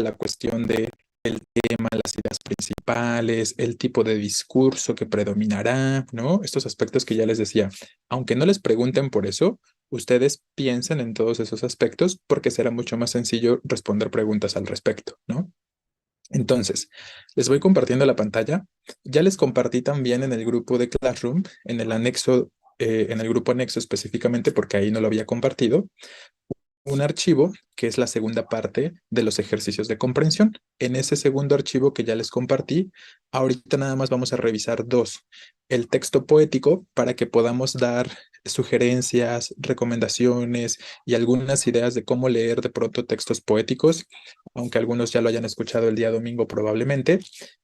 la cuestión de tema, las ideas principales, el tipo de discurso que predominará, ¿no? Estos aspectos que ya les decía, aunque no les pregunten por eso, ustedes piensen en todos esos aspectos porque será mucho más sencillo responder preguntas al respecto, ¿no? Entonces, les voy compartiendo la pantalla. Ya les compartí también en el grupo de Classroom, en el anexo, en el grupo anexo específicamente porque ahí no lo había compartido, un archivo que es la segunda parte de los ejercicios de comprensión. En ese segundo archivo que ya les compartí, ahorita nada más vamos a revisar dos. El texto poético para que podamos dar sugerencias, recomendaciones y algunas ideas de cómo leer de pronto textos poéticos, aunque algunos ya lo hayan escuchado el día domingo probablemente,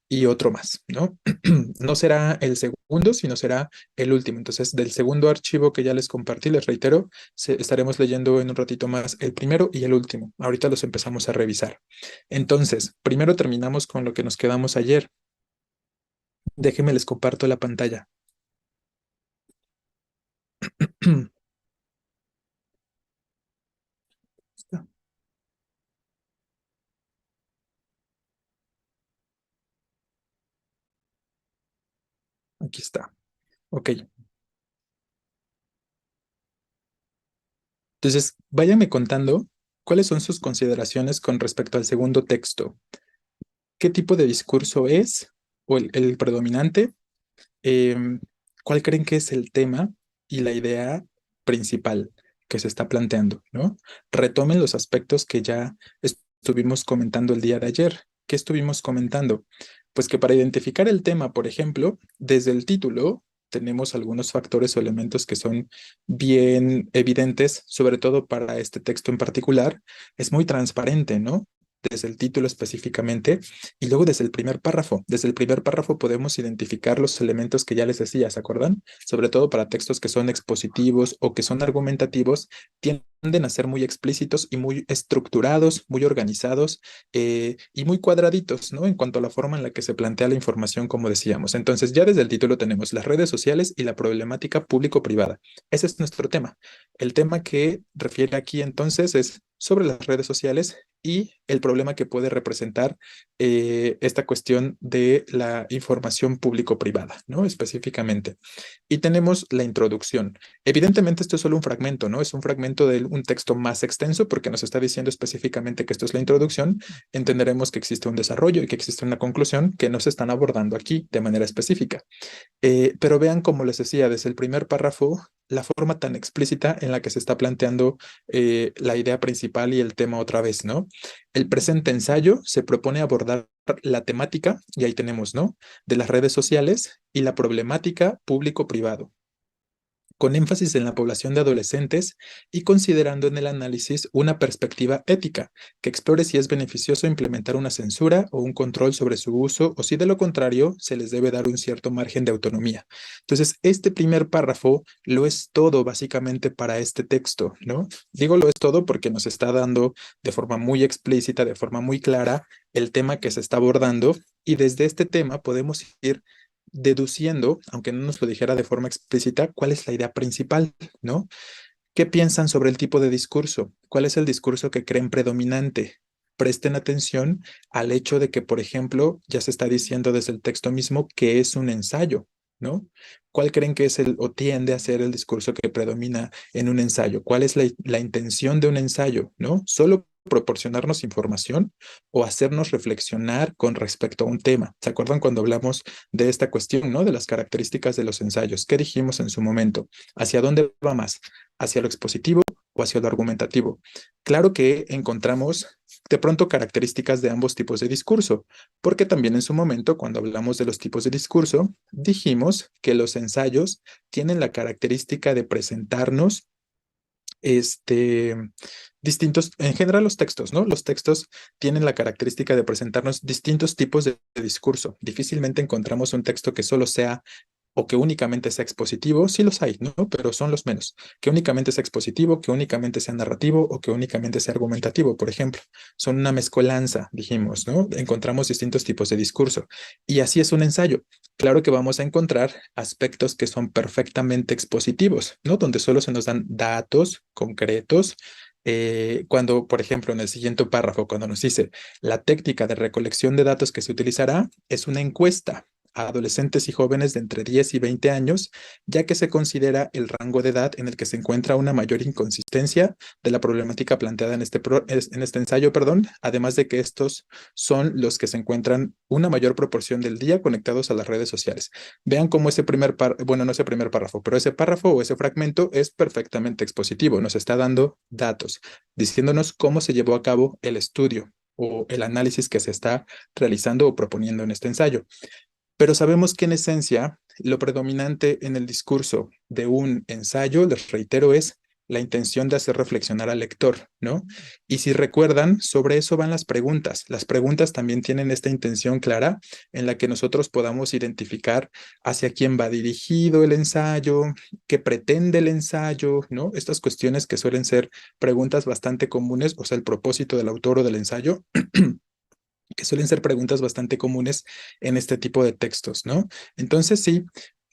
y otro más, ¿no? No será el segundo, sino será el último. Entonces, del segundo archivo que ya les compartí, les reitero, estaremos leyendo en un ratito más el primero y el último. Ahorita los empezamos a revisar. Entonces, primero terminamos con lo que nos quedamos ayer. Déjenme les comparto la pantalla. Aquí está. Ok. Entonces, váyanme contando cuáles son sus consideraciones con respecto al segundo texto. ¿Qué tipo de discurso es o el predominante? Em, ¿Cuál creen que es el tema y la idea principal que se está planteando, ¿no? Retomen los aspectos que ya estuvimos comentando el día de ayer. ¿Qué estuvimos comentando? Pues que para identificar el tema, por ejemplo, desde el título tenemos algunos factores o elementos que son bien evidentes, sobre todo para este texto en particular. Es muy transparente, ¿no? Desde el título específicamente y luego desde el primer párrafo. Desde el primer párrafo podemos identificar los elementos que ya les decía, ¿se acuerdan? Sobre todo para textos que son expositivos o que son argumentativos, tienden a ser muy explícitos y muy estructurados, muy organizados y muy cuadraditos, ¿no? En cuanto a la forma en la que se plantea la información, como decíamos. Entonces, ya desde el título tenemos las redes sociales y la problemática público-privada. Ese es nuestro tema. El tema que refiere aquí entonces es sobre las redes sociales y el problema que puede representar esta cuestión de la información público-privada, ¿no? Específicamente. Y tenemos la introducción. Evidentemente esto es solo un fragmento, ¿no? Es un fragmento de un texto más extenso porque nos está diciendo específicamente que esto es la introducción. Entenderemos que existe un desarrollo y que existe una conclusión que no se están abordando aquí de manera específica. Pero vean, como les decía, desde el primer párrafo, la forma tan explícita en la que se está planteando la idea principal y el tema otra vez, ¿no? El presente ensayo se propone abordar la temática, y ahí tenemos, ¿no? De las redes sociales y la problemática público-privado, con énfasis en la población de adolescentes y considerando en el análisis una perspectiva ética que explore si es beneficioso implementar una censura o un control sobre su uso o si de lo contrario se les debe dar un cierto margen de autonomía. Entonces, este primer párrafo lo es todo básicamente para este texto, ¿no? Digo lo es todo porque nos está dando de forma muy explícita, de forma muy clara, el tema que se está abordando y desde este tema podemos ir deduciendo, aunque no nos lo dijera de forma explícita, cuál es la idea principal, ¿no? ¿Qué piensan sobre el tipo de discurso? ¿Cuál es el discurso que creen predominante? Presten atención al hecho de que, por ejemplo, ya se está diciendo desde el texto mismo que es un ensayo, ¿no? ¿Cuál creen que es el o tiende a ser el discurso que predomina en un ensayo? ¿Cuál es la intención de un ensayo, ¿no? Solo proporcionarnos información o hacernos reflexionar con respecto a un tema. ¿Se acuerdan cuando hablamos de esta cuestión, ¿no? De las características de los ensayos. ¿Qué dijimos en su momento? ¿Hacia dónde va más? ¿Hacia lo expositivo o hacia lo argumentativo? Claro que encontramos de pronto características de ambos tipos de discurso, porque también en su momento, cuando hablamos de los tipos de discurso, dijimos que los ensayos tienen la característica de presentarnos este, distintos, en general los textos, ¿no? Los textos tienen la característica de presentarnos distintos tipos de discurso. Difícilmente encontramos un texto que solo sea o que únicamente sea expositivo, sí los hay, ¿no? Pero son los menos. Que únicamente sea expositivo, que únicamente sea narrativo o que únicamente sea argumentativo, por ejemplo. Son una mezcolanza, dijimos, ¿no? Encontramos distintos tipos de discurso. Y así es un ensayo. Claro que vamos a encontrar aspectos que son perfectamente expositivos, ¿no? Donde solo se nos dan datos concretos, Cuando, por ejemplo, en el siguiente párrafo, cuando nos dice la técnica de recolección de datos que se utilizará es una encuesta a adolescentes y jóvenes de entre 10 y 20 años, ya que se considera el rango de edad en el que se encuentra una mayor inconsistencia de la problemática planteada en este ensayo, perdón, además de que estos son los que se encuentran una mayor proporción del día conectados a las redes sociales. Vean cómo ese bueno, no ese primer párrafo, pero ese párrafo o ese fragmento es perfectamente expositivo, nos está dando datos, diciéndonos cómo se llevó a cabo el estudio o el análisis que se está realizando o proponiendo en este ensayo. Pero sabemos que en esencia lo predominante en el discurso de un ensayo, les reitero, es la intención de hacer reflexionar al lector, ¿no? Y si recuerdan, sobre eso van las preguntas. Las preguntas también tienen esta intención clara en la que nosotros podamos identificar hacia quién va dirigido el ensayo, qué pretende el ensayo, ¿no? Estas cuestiones que suelen ser preguntas bastante comunes, o sea, el propósito del autor o del ensayo que suelen ser preguntas bastante comunes en este tipo de textos, ¿no? Entonces, sí,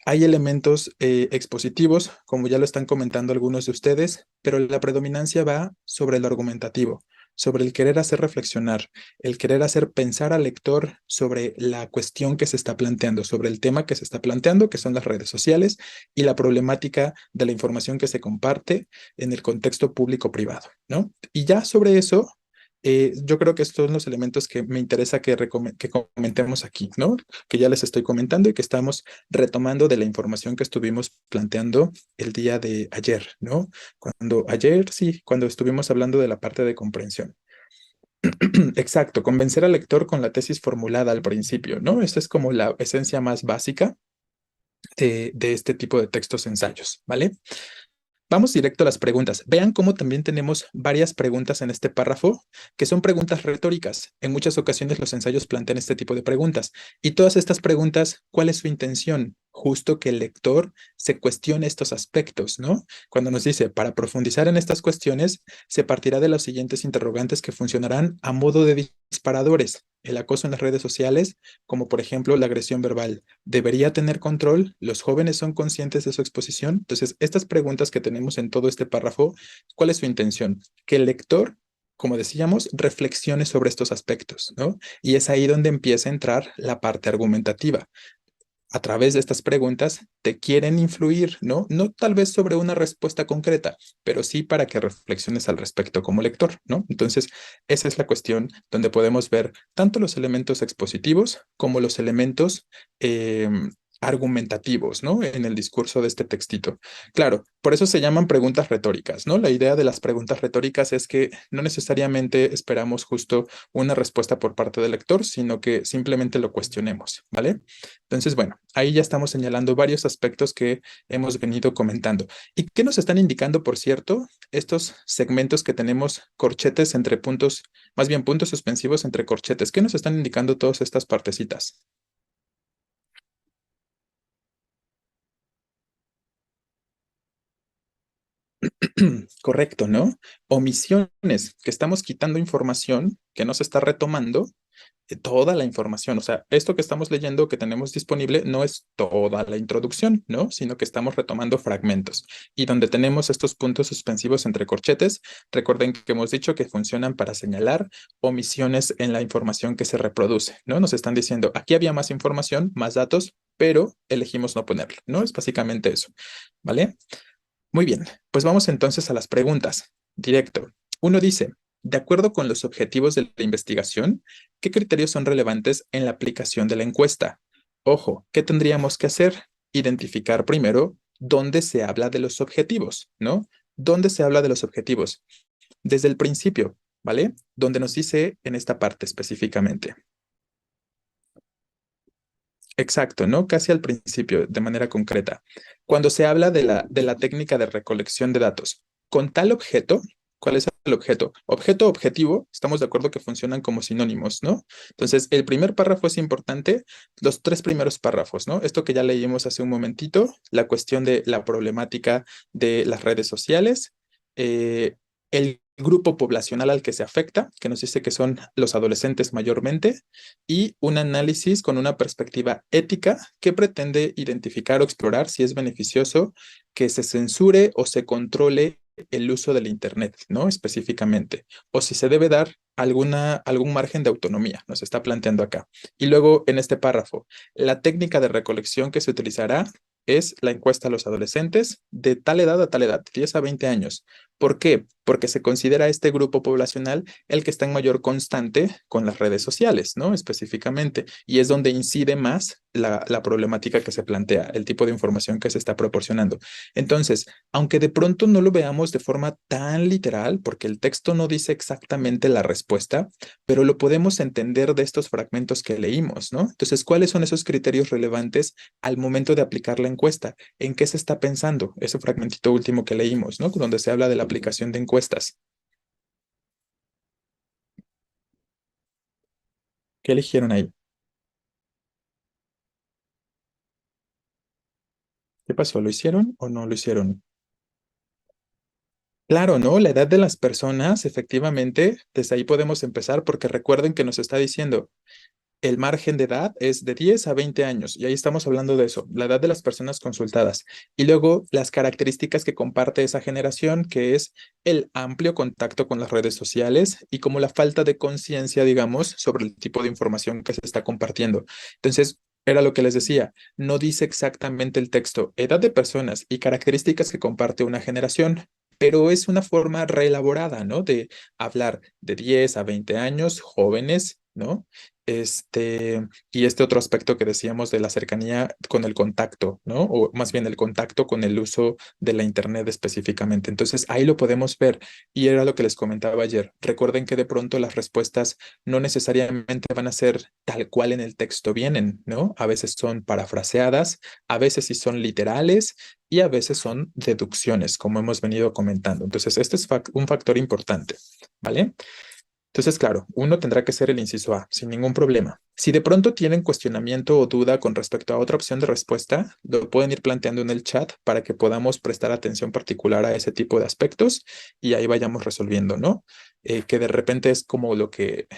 hay elementos expositivos, como ya lo están comentando algunos de ustedes, pero la predominancia va sobre lo argumentativo, sobre el querer hacer reflexionar, el querer hacer pensar al lector sobre la cuestión que se está planteando, sobre el tema que se está planteando, que son las redes sociales y la problemática de la información que se comparte en el contexto público-privado, ¿no? Y ya sobre eso yo creo que estos son los elementos que me interesa que comentemos aquí, ¿no? Que ya les estoy comentando y que estamos retomando de la información que estuvimos planteando el día de ayer, ¿no? Cuando estuvimos hablando de la parte de comprensión. Exacto, convencer al lector con la tesis formulada al principio, ¿no? Esta es como la esencia más básica de este tipo de textos ensayos, ¿vale? Vamos directo a las preguntas. Vean cómo también tenemos varias preguntas en este párrafo, que son preguntas retóricas. En muchas ocasiones los ensayos plantean este tipo de preguntas. Y todas estas preguntas, ¿cuál es su intención? Justo que el lector se cuestione estos aspectos, ¿no? Cuando nos dice, para profundizar en estas cuestiones, se partirá de los siguientes interrogantes que funcionarán a modo de disparadores. El acoso en las redes sociales, como por ejemplo la agresión verbal, ¿debería tener control? ¿Los jóvenes son conscientes de su exposición? Entonces, estas preguntas que tenemos en todo este párrafo, ¿cuál es su intención? Que el lector, como decíamos, reflexione sobre estos aspectos, ¿no? Y es ahí donde empieza a entrar la parte argumentativa. A través de estas preguntas te quieren influir, ¿no? No tal vez sobre una respuesta concreta, pero sí para que reflexiones al respecto como lector, ¿no? Entonces, esa es la cuestión donde podemos ver tanto los elementos expositivos como los elementos argumentativos, ¿no? En el discurso de este textito. Claro, por eso se llaman preguntas retóricas, ¿no? La idea de las preguntas retóricas es que no necesariamente esperamos justo una respuesta por parte del lector, sino que simplemente lo cuestionemos, ¿vale? Entonces, bueno, ahí ya estamos señalando varios aspectos que hemos venido comentando. ¿Y qué nos están indicando, por cierto, estos segmentos que tenemos corchetes entre puntos, más bien puntos suspensivos entre corchetes? ¿Qué nos están indicando todas estas partecitas? Correcto, ¿no? Omisiones, que estamos quitando información que no se está retomando toda la información. O sea, esto que estamos leyendo, que tenemos disponible, no es toda la introducción, ¿no? Sino que estamos retomando fragmentos. Y donde tenemos estos puntos suspensivos entre corchetes, recuerden que hemos dicho que funcionan para señalar omisiones en la información que se reproduce, ¿no? Nos están diciendo, aquí había más información, más datos, pero elegimos no ponerlo, ¿no? Es básicamente eso, ¿vale? Muy bien, pues vamos entonces a las preguntas. Directo. Uno dice, de acuerdo con los objetivos de la investigación, ¿qué criterios son relevantes en la aplicación de la encuesta? Ojo, ¿qué tendríamos que hacer? Identificar primero dónde se habla de los objetivos, ¿no? ¿Dónde se habla de los objetivos? Desde el principio, ¿vale? Donde nos dice en esta parte específicamente. Exacto, ¿no? Casi al principio, de manera concreta. Cuando se habla de la técnica de recolección de datos, con tal objeto, ¿cuál es el objeto? Objeto objetivo, estamos de acuerdo que funcionan como sinónimos, ¿no? Entonces, el primer párrafo es importante, los tres primeros párrafos, ¿no? Esto que ya leímos hace un momentito, la cuestión de la problemática de las redes sociales, el grupo poblacional al que se afecta, que nos dice que son los adolescentes mayormente, y un análisis con una perspectiva ética que pretende identificar o explorar si es beneficioso que se censure o se controle el uso del Internet, ¿no? Específicamente, o si se debe dar algún margen de autonomía, nos está planteando acá. Y luego en este párrafo, la técnica de recolección que se utilizará es la encuesta a los adolescentes de tal edad a tal edad, 10 a 20 años. ¿Por qué? Porque se considera este grupo poblacional el que está en mayor constante con las redes sociales, ¿no? Específicamente. Y es donde incide más la problemática que se plantea, el tipo de información que se está proporcionando. Entonces, aunque de pronto no lo veamos de forma tan literal, porque el texto no dice exactamente la respuesta, pero lo podemos entender de estos fragmentos que leímos, ¿no? Entonces, ¿cuáles son esos criterios relevantes al momento de aplicar la encuesta? ¿En qué se está pensando? Ese fragmentito último que leímos, ¿no? Donde se habla de la aplicación de encuestas. ¿Qué eligieron ahí? ¿Qué pasó? ¿Lo hicieron o no lo hicieron? Claro, ¿no? La edad de las personas, efectivamente, desde ahí podemos empezar porque recuerden que nos está diciendo el margen de edad es de 10 a 20 años, y ahí estamos hablando de eso, la edad de las personas consultadas. Y luego las características que comparte esa generación, que es el amplio contacto con las redes sociales y como la falta de conciencia, digamos, sobre el tipo de información que se está compartiendo. Entonces, era lo que les decía, no dice exactamente el texto, edad de personas y características que comparte una generación. Pero es una forma reelaborada, ¿no? De hablar de 10 a 20 años, jóvenes, ¿no? Y este otro aspecto que decíamos de la cercanía con el contacto, ¿no? O más bien el contacto con el uso de la Internet específicamente. Entonces, ahí lo podemos ver. Y era lo que les comentaba ayer. Recuerden que de pronto las respuestas no necesariamente van a ser tal cual en el texto vienen, ¿no? A veces son parafraseadas, a veces sí son literales y a veces son deducciones, como hemos venido comentando. Entonces, este es un factor importante, ¿vale? Entonces, claro, uno tendrá que ser el inciso A, sin ningún problema. Si de pronto tienen cuestionamiento o duda con respecto a otra opción de respuesta, lo pueden ir planteando en el chat para que podamos prestar atención particular a ese tipo de aspectos y ahí vayamos resolviendo, ¿no? Que de repente es como lo que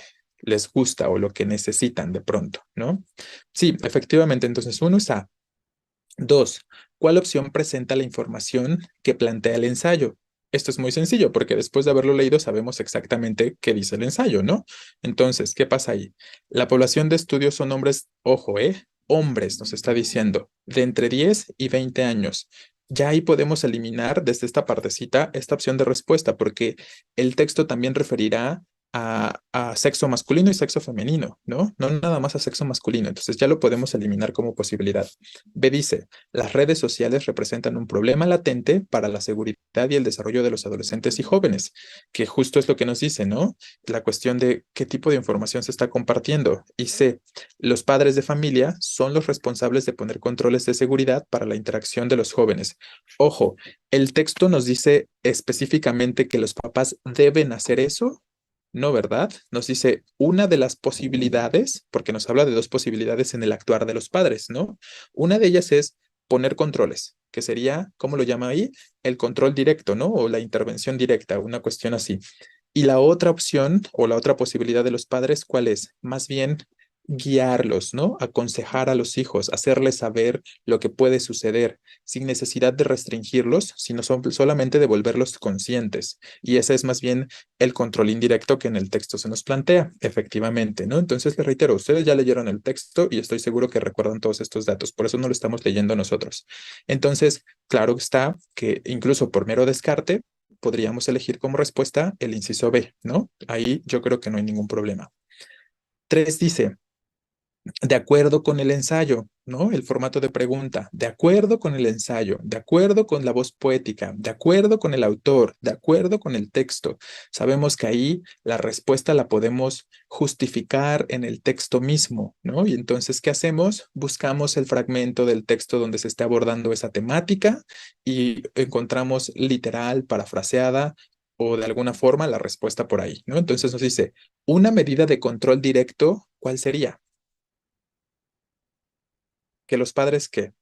les gusta o lo que necesitan de pronto, ¿no? Sí, efectivamente, entonces uno es A. Dos, ¿cuál opción presenta la información que plantea el ensayo? Esto es muy sencillo porque después de haberlo leído sabemos exactamente qué dice el ensayo, ¿no? Entonces, ¿qué pasa ahí? La población de estudios son hombres, ojo, hombres, nos está diciendo, de entre 10 y 20 años. Ya ahí podemos eliminar desde esta partecita esta opción de respuesta porque el texto también referirá a sexo masculino y sexo femenino, ¿no? No nada más a sexo masculino. Entonces ya lo podemos eliminar como posibilidad. B dice, las redes sociales representan un problema latente para la seguridad y el desarrollo de los adolescentes y jóvenes, que justo es lo que nos dice, ¿no? La cuestión de qué tipo de información se está compartiendo. Y C, los padres de familia son los responsables de poner controles de seguridad para la interacción de los jóvenes. Ojo, el texto nos dice específicamente que los papás deben hacer eso. No, ¿verdad? Nos dice una de las posibilidades, porque nos habla de dos posibilidades en el actuar de los padres, ¿no? Una de ellas es poner controles, que sería, ¿cómo lo llama ahí? El control directo, ¿no? O la intervención directa, una cuestión así. Y la otra opción o la otra posibilidad de los padres, ¿cuál es? Más bien guiarlos, ¿no? Aconsejar a los hijos, hacerles saber lo que puede suceder sin necesidad de restringirlos, sino solamente de volverlos conscientes. Y ese es más bien el control indirecto que en el texto se nos plantea, efectivamente, ¿no? Entonces, les reitero, ustedes ya leyeron el texto y estoy seguro que recuerdan todos estos datos, por eso no lo estamos leyendo nosotros. Entonces, claro está que incluso por mero descarte, podríamos elegir como respuesta el inciso B, ¿no? Ahí yo creo que no hay ningún problema. 3 dice, de acuerdo con el ensayo, ¿no? El formato de pregunta, de acuerdo con el ensayo, de acuerdo con la voz poética, de acuerdo con el autor, de acuerdo con el texto. Sabemos que ahí la respuesta la podemos justificar en el texto mismo, ¿no? Y entonces, ¿qué hacemos? Buscamos el fragmento del texto donde se esté abordando esa temática y encontramos literal, parafraseada o de alguna forma la respuesta por ahí, ¿no? Entonces nos dice, una medida de control directo, ¿cuál sería? Que los padres que,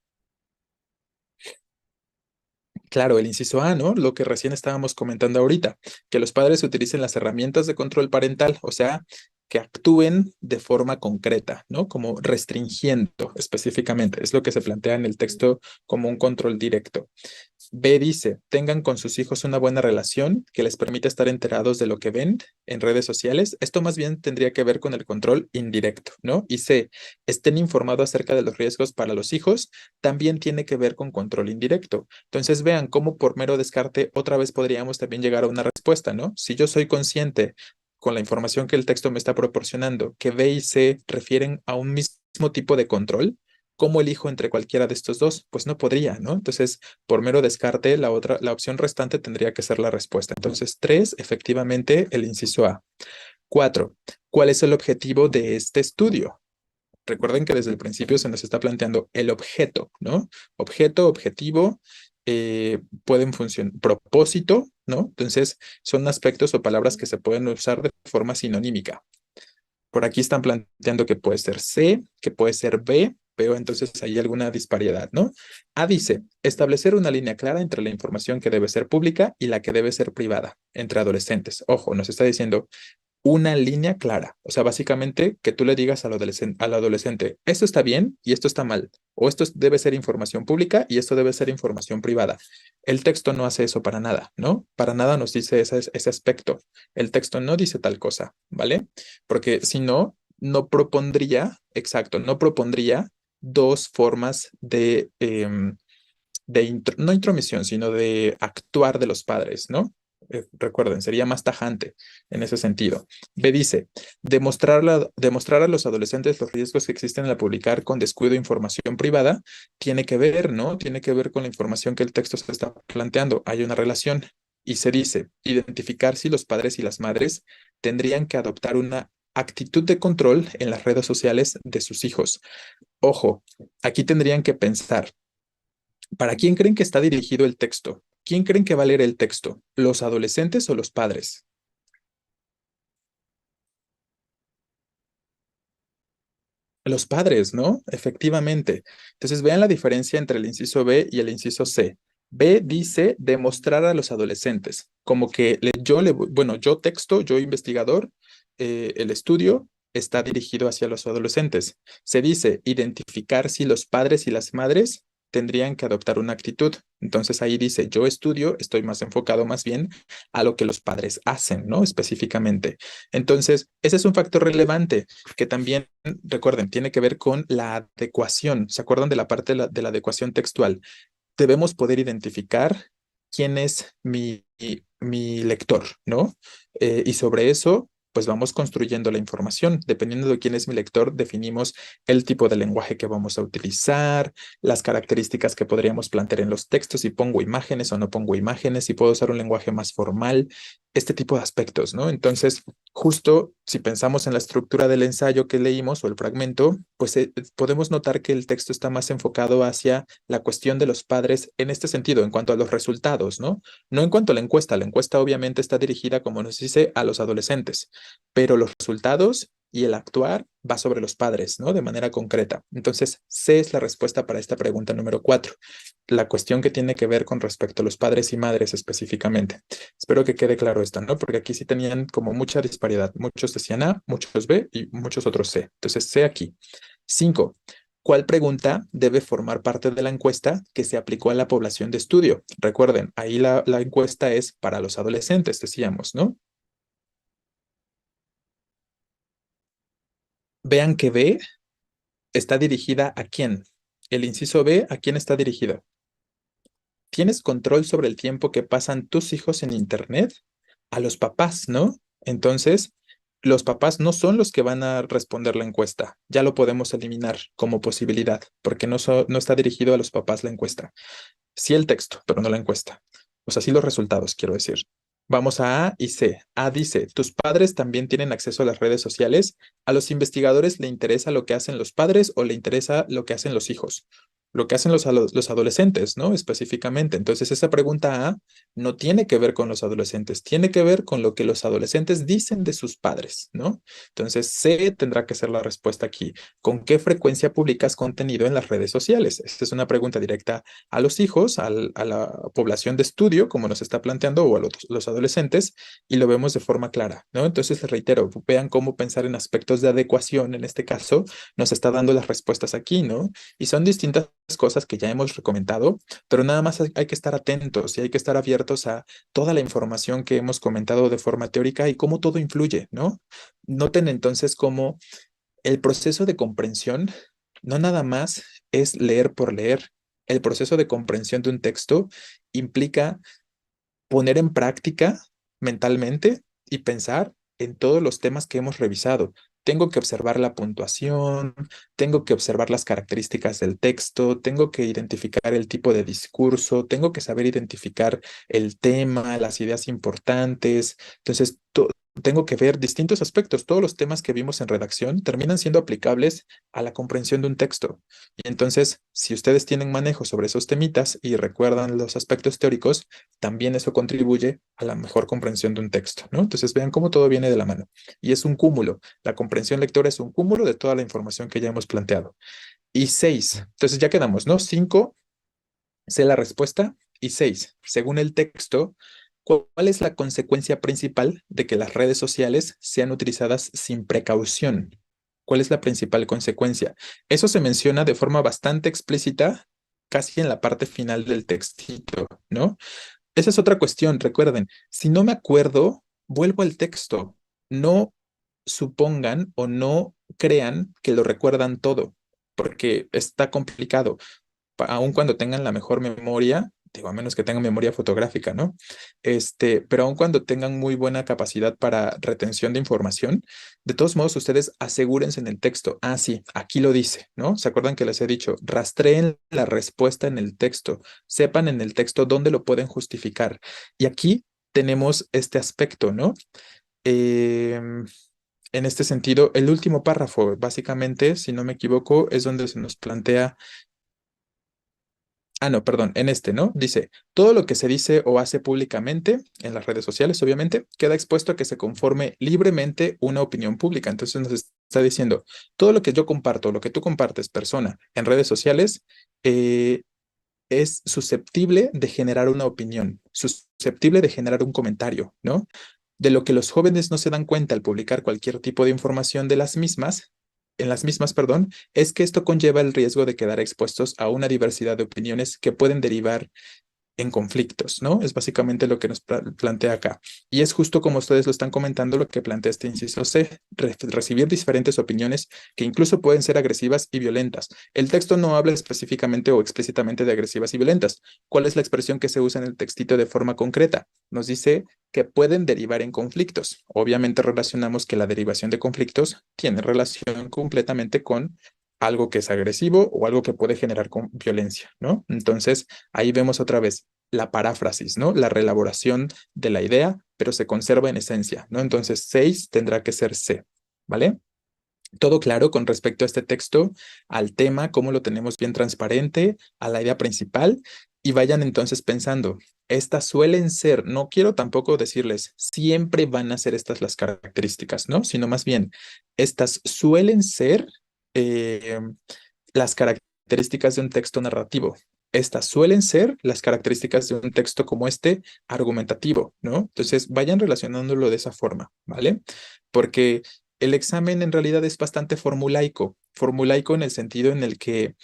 claro, el inciso A, ¿no? Lo que recién estábamos comentando ahorita, que los padres utilicen las herramientas de control parental, o sea, que actúen de forma concreta, ¿no? Como restringiendo específicamente, es lo que se plantea en el texto como un control directo. B dice, tengan con sus hijos una buena relación que les permita estar enterados de lo que ven en redes sociales. Esto más bien tendría que ver con el control indirecto, ¿no? Y C, estén informados acerca de los riesgos para los hijos, también tiene que ver con control indirecto. Entonces vean cómo por mero descarte otra vez podríamos también llegar a una respuesta, ¿no? Si yo soy consciente con la información que el texto me está proporcionando, que B y C refieren a un mismo tipo de control, ¿cómo elijo entre cualquiera de estos dos? Pues no podría, ¿no? Entonces, por mero descarte, la opción restante tendría que ser la respuesta. Entonces, 3, efectivamente, el inciso A. 4, ¿cuál es el objetivo de este estudio? Recuerden que desde el principio se nos está planteando el objeto, ¿no? Objeto, objetivo, pueden funcionar, propósito, ¿no? Entonces, son aspectos o palabras que se pueden usar de forma sinonímica. Por aquí están planteando que puede ser C, que puede ser B, pero entonces hay alguna disparidad, ¿no? A dice, establecer una línea clara entre la información que debe ser pública y la que debe ser privada entre adolescentes. Ojo, nos está diciendo una línea clara. O sea, básicamente que tú le digas al adolescente, esto está bien y esto está mal. O esto debe ser información pública y esto debe ser información privada. El texto no hace eso para nada, ¿no? Para nada nos dice ese aspecto. El texto no dice tal cosa, ¿vale? Porque si no, no propondría, exacto, no propondría dos formas no intromisión, sino de actuar de los padres, ¿no? Recuerden, sería más tajante en ese sentido. B dice, demostrar a los adolescentes los riesgos que existen al publicar con descuido información privada, tiene que ver, ¿no? Tiene que ver con la información que el texto se está planteando. Hay una relación y se dice, identificar si los padres y las madres tendrían que adoptar una actitud de control en las redes sociales de sus hijos. Ojo, aquí tendrían que pensar. ¿Para quién creen que está dirigido el texto? ¿Quién creen que va a leer el texto? ¿Los adolescentes o los padres? Los padres, ¿no? Efectivamente. Entonces vean la diferencia entre el inciso B y el inciso C. B dice demostrar a los adolescentes, como que bueno, yo texto, yo investigador, el estudio está dirigido hacia los adolescentes. Se dice identificar si los padres y las madres tendrían que adoptar una actitud. Entonces ahí dice, yo estudio, estoy más enfocado más bien a lo que los padres hacen, ¿no? Específicamente. Entonces, ese es un factor relevante que también, recuerden, tiene que ver con la adecuación. ¿Se acuerdan de la parte de la adecuación textual? Debemos poder identificar quién es mi lector, ¿no? Y sobre eso, pues vamos construyendo la información. Dependiendo de quién es mi lector, definimos el tipo de lenguaje que vamos a utilizar, las características que podríamos plantear en los textos, si pongo imágenes o no pongo imágenes, si puedo usar un lenguaje más formal, este tipo de aspectos, ¿no? Entonces, justo si pensamos en la estructura del ensayo que leímos o el fragmento, pues podemos notar que el texto está más enfocado hacia la cuestión de los padres en este sentido, en cuanto a los resultados, ¿no? No en cuanto a la encuesta. La encuesta obviamente está dirigida, como nos dice, a los adolescentes, pero los resultados y el actuar va sobre los padres, ¿no? De manera concreta. Entonces, C es la respuesta para esta pregunta número 4, la cuestión que tiene que ver con respecto a los padres y madres específicamente. Espero que quede claro esto, ¿no? Porque aquí sí tenían como mucha disparidad. Muchos decían A, muchos B y muchos otros C. Entonces, C aquí. 5. ¿Cuál pregunta debe formar parte de la encuesta que se aplicó a la población de estudio? Recuerden, ahí la encuesta es para los adolescentes, decíamos, ¿no? Vean que B está dirigida a quién. El inciso B, ¿a quién está dirigido? ¿Tienes control sobre el tiempo que pasan tus hijos en Internet? A los papás, ¿no? Entonces, los papás no son los que van a responder la encuesta. Ya lo podemos eliminar como posibilidad, porque no está dirigido a los papás la encuesta. Sí el texto, pero no la encuesta. O sea, sí los resultados, quiero decir. Vamos a y C. A dice, ¿tus padres también tienen acceso a las redes sociales? ¿A los investigadores le interesa lo que hacen los padres o le interesa lo que hacen los hijos? Lo que hacen los adolescentes, ¿no? Específicamente. Entonces, esa pregunta A no tiene que ver con los adolescentes, tiene que ver con lo que los adolescentes dicen de sus padres, ¿no? Entonces, C tendrá que ser la respuesta aquí. ¿Con qué frecuencia publicas contenido en las redes sociales? Esta es una pregunta directa a los hijos, a la población de estudio, como nos está planteando, o a los adolescentes, y lo vemos de forma clara, ¿no? Entonces, les reitero, vean cómo pensar en aspectos de adecuación, en este caso, nos está dando las respuestas aquí, ¿no? Y son distintas cosas que ya hemos recomendado, pero nada más hay que estar atentos y hay que estar abiertos a toda la información que hemos comentado de forma teórica y cómo todo influye, ¿no? Noten entonces cómo el proceso de comprensión no nada más es leer por leer. El proceso de comprensión de un texto implica poner en práctica mentalmente y pensar en todos los temas que hemos revisado. Tengo que observar la puntuación, tengo que observar las características del texto, tengo que identificar el tipo de discurso, tengo que saber identificar el tema, las ideas importantes. Entonces, tengo que ver distintos aspectos. Todos los temas que vimos en redacción terminan siendo aplicables a la comprensión de un texto. Y entonces, si ustedes tienen manejo sobre esos temitas y recuerdan los aspectos teóricos, también eso contribuye a la mejor comprensión de un texto, ¿no? Entonces vean cómo todo viene de la mano. Y es un cúmulo. La comprensión lectora es un cúmulo de toda la información que ya hemos planteado. Y seis, entonces ya quedamos, ¿no? Cinco, sé la respuesta. Y seis, según el texto, ¿cuál es la consecuencia principal de que las redes sociales sean utilizadas sin precaución? ¿Cuál es la principal consecuencia? Eso se menciona de forma bastante explícita, casi en la parte final del textito, ¿no? Esa es otra cuestión, recuerden, si no me acuerdo, vuelvo al texto. No supongan o no crean que lo recuerdan todo, porque está complicado. Aun cuando tengan la mejor memoria, digo, a menos que tengan memoria fotográfica, ¿no? Pero aun cuando tengan muy buena capacidad para retención de información, de todos modos, ustedes asegúrense en el texto. Ah, sí, aquí lo dice, ¿no? ¿Se acuerdan que les he dicho? Rastreen la respuesta en el texto, sepan en el texto dónde lo pueden justificar. Y aquí tenemos este aspecto, ¿no? Em, en este sentido, el último párrafo, básicamente, si no me equivoco, es donde se nos plantea. Ah, no, perdón, en este, ¿no? Dice, todo lo que se dice o hace públicamente, en las redes sociales, obviamente, queda expuesto a que se conforme libremente una opinión pública. Entonces nos está diciendo, todo lo que yo comparto, lo que tú compartes, persona, en redes sociales, eh, es susceptible de generar una opinión, susceptible de generar un comentario, ¿no? De lo que los jóvenes no se dan cuenta al publicar cualquier tipo de información de las mismas, en las mismas, perdón, es que esto conlleva el riesgo de quedar expuestos a una diversidad de opiniones que pueden derivar en conflictos, ¿no? Es básicamente lo que nos plantea acá. Y es justo como ustedes lo están comentando lo que plantea este inciso C, recibir diferentes opiniones que incluso pueden ser agresivas y violentas. El texto no habla específicamente o explícitamente de agresivas y violentas. ¿Cuál es la expresión que se usa en el textito de forma concreta? Nos dice que pueden derivar en conflictos. Obviamente relacionamos que la derivación de conflictos tiene relación completamente con algo que es agresivo o algo que puede generar violencia, ¿no? Entonces, ahí vemos otra vez la paráfrasis, ¿no? La reelaboración de la idea, pero se conserva en esencia, ¿no? Entonces, 6 tendrá que ser C, ¿vale? Todo claro con respecto a este texto, al tema, cómo lo tenemos bien transparente, a la idea principal, y vayan entonces pensando, estas suelen ser, no quiero tampoco decirles, siempre van a ser estas las características, ¿no? Sino más bien, estas suelen ser eh, las características de un texto narrativo. Estas suelen ser las características de un texto como este, argumentativo, ¿no? Entonces, vayan relacionándolo de esa forma, ¿vale? Porque el examen en realidad es bastante formulaico en el sentido en el que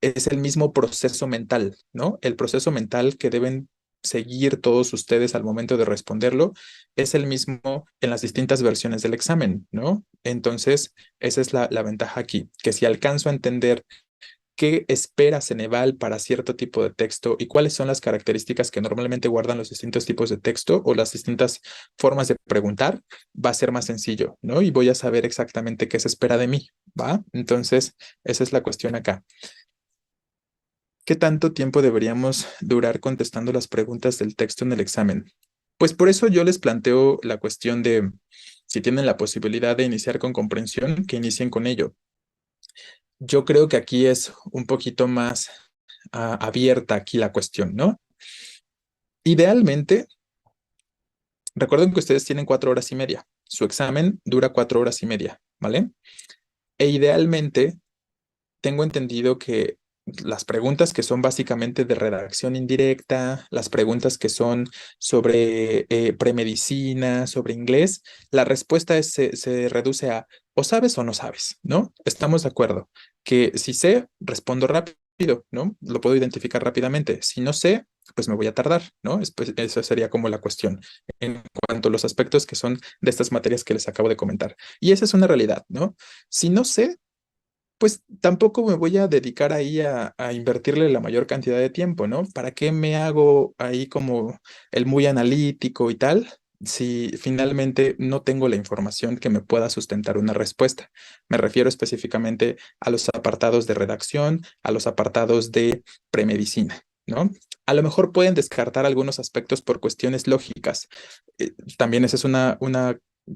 es el mismo proceso mental, ¿no? El proceso mental que deben seguir todos ustedes al momento de responderlo es el mismo en las distintas versiones del examen, ¿no? Entonces, esa es la ventaja aquí, que si alcanzo a entender qué espera Ceneval para cierto tipo de texto y cuáles son las características que normalmente guardan los distintos tipos de texto o las distintas formas de preguntar, va a ser más sencillo, ¿no? Y voy a saber exactamente qué se espera de mí, ¿va? Entonces, esa es la cuestión acá. ¿Qué tanto tiempo deberíamos durar contestando las preguntas del texto en el examen? Pues por eso yo les planteo la cuestión de si tienen la posibilidad de iniciar con comprensión, que inicien con ello. Yo creo que aquí es un poquito más abierta aquí la cuestión, ¿no? Idealmente, recuerden que ustedes tienen 4 horas y media. Su examen dura 4 horas y media, ¿vale? E idealmente, tengo entendido que las preguntas que son básicamente de redacción indirecta, las preguntas que son sobre premedicina, sobre inglés, la respuesta se reduce a o sabes o no sabes, ¿no? Estamos de acuerdo que si sé, respondo rápido ¿no? Lo puedo identificar rápidamente. Si no sé, pues me voy a tardar, ¿no? Esa sería como la cuestión en cuanto a los aspectos que son de estas materias que les acabo de comentar. Y esa es una realidad, ¿no? Si no sé, pues tampoco me voy a dedicar ahí a invertirle la mayor cantidad de tiempo, ¿no? ¿Para qué me hago ahí como el muy analítico y tal? Si finalmente no tengo la información que me pueda sustentar una respuesta. Me refiero específicamente a los apartados de redacción, a los apartados de premedicina, ¿no? A lo mejor pueden descartar algunos aspectos por cuestiones lógicas. También esa es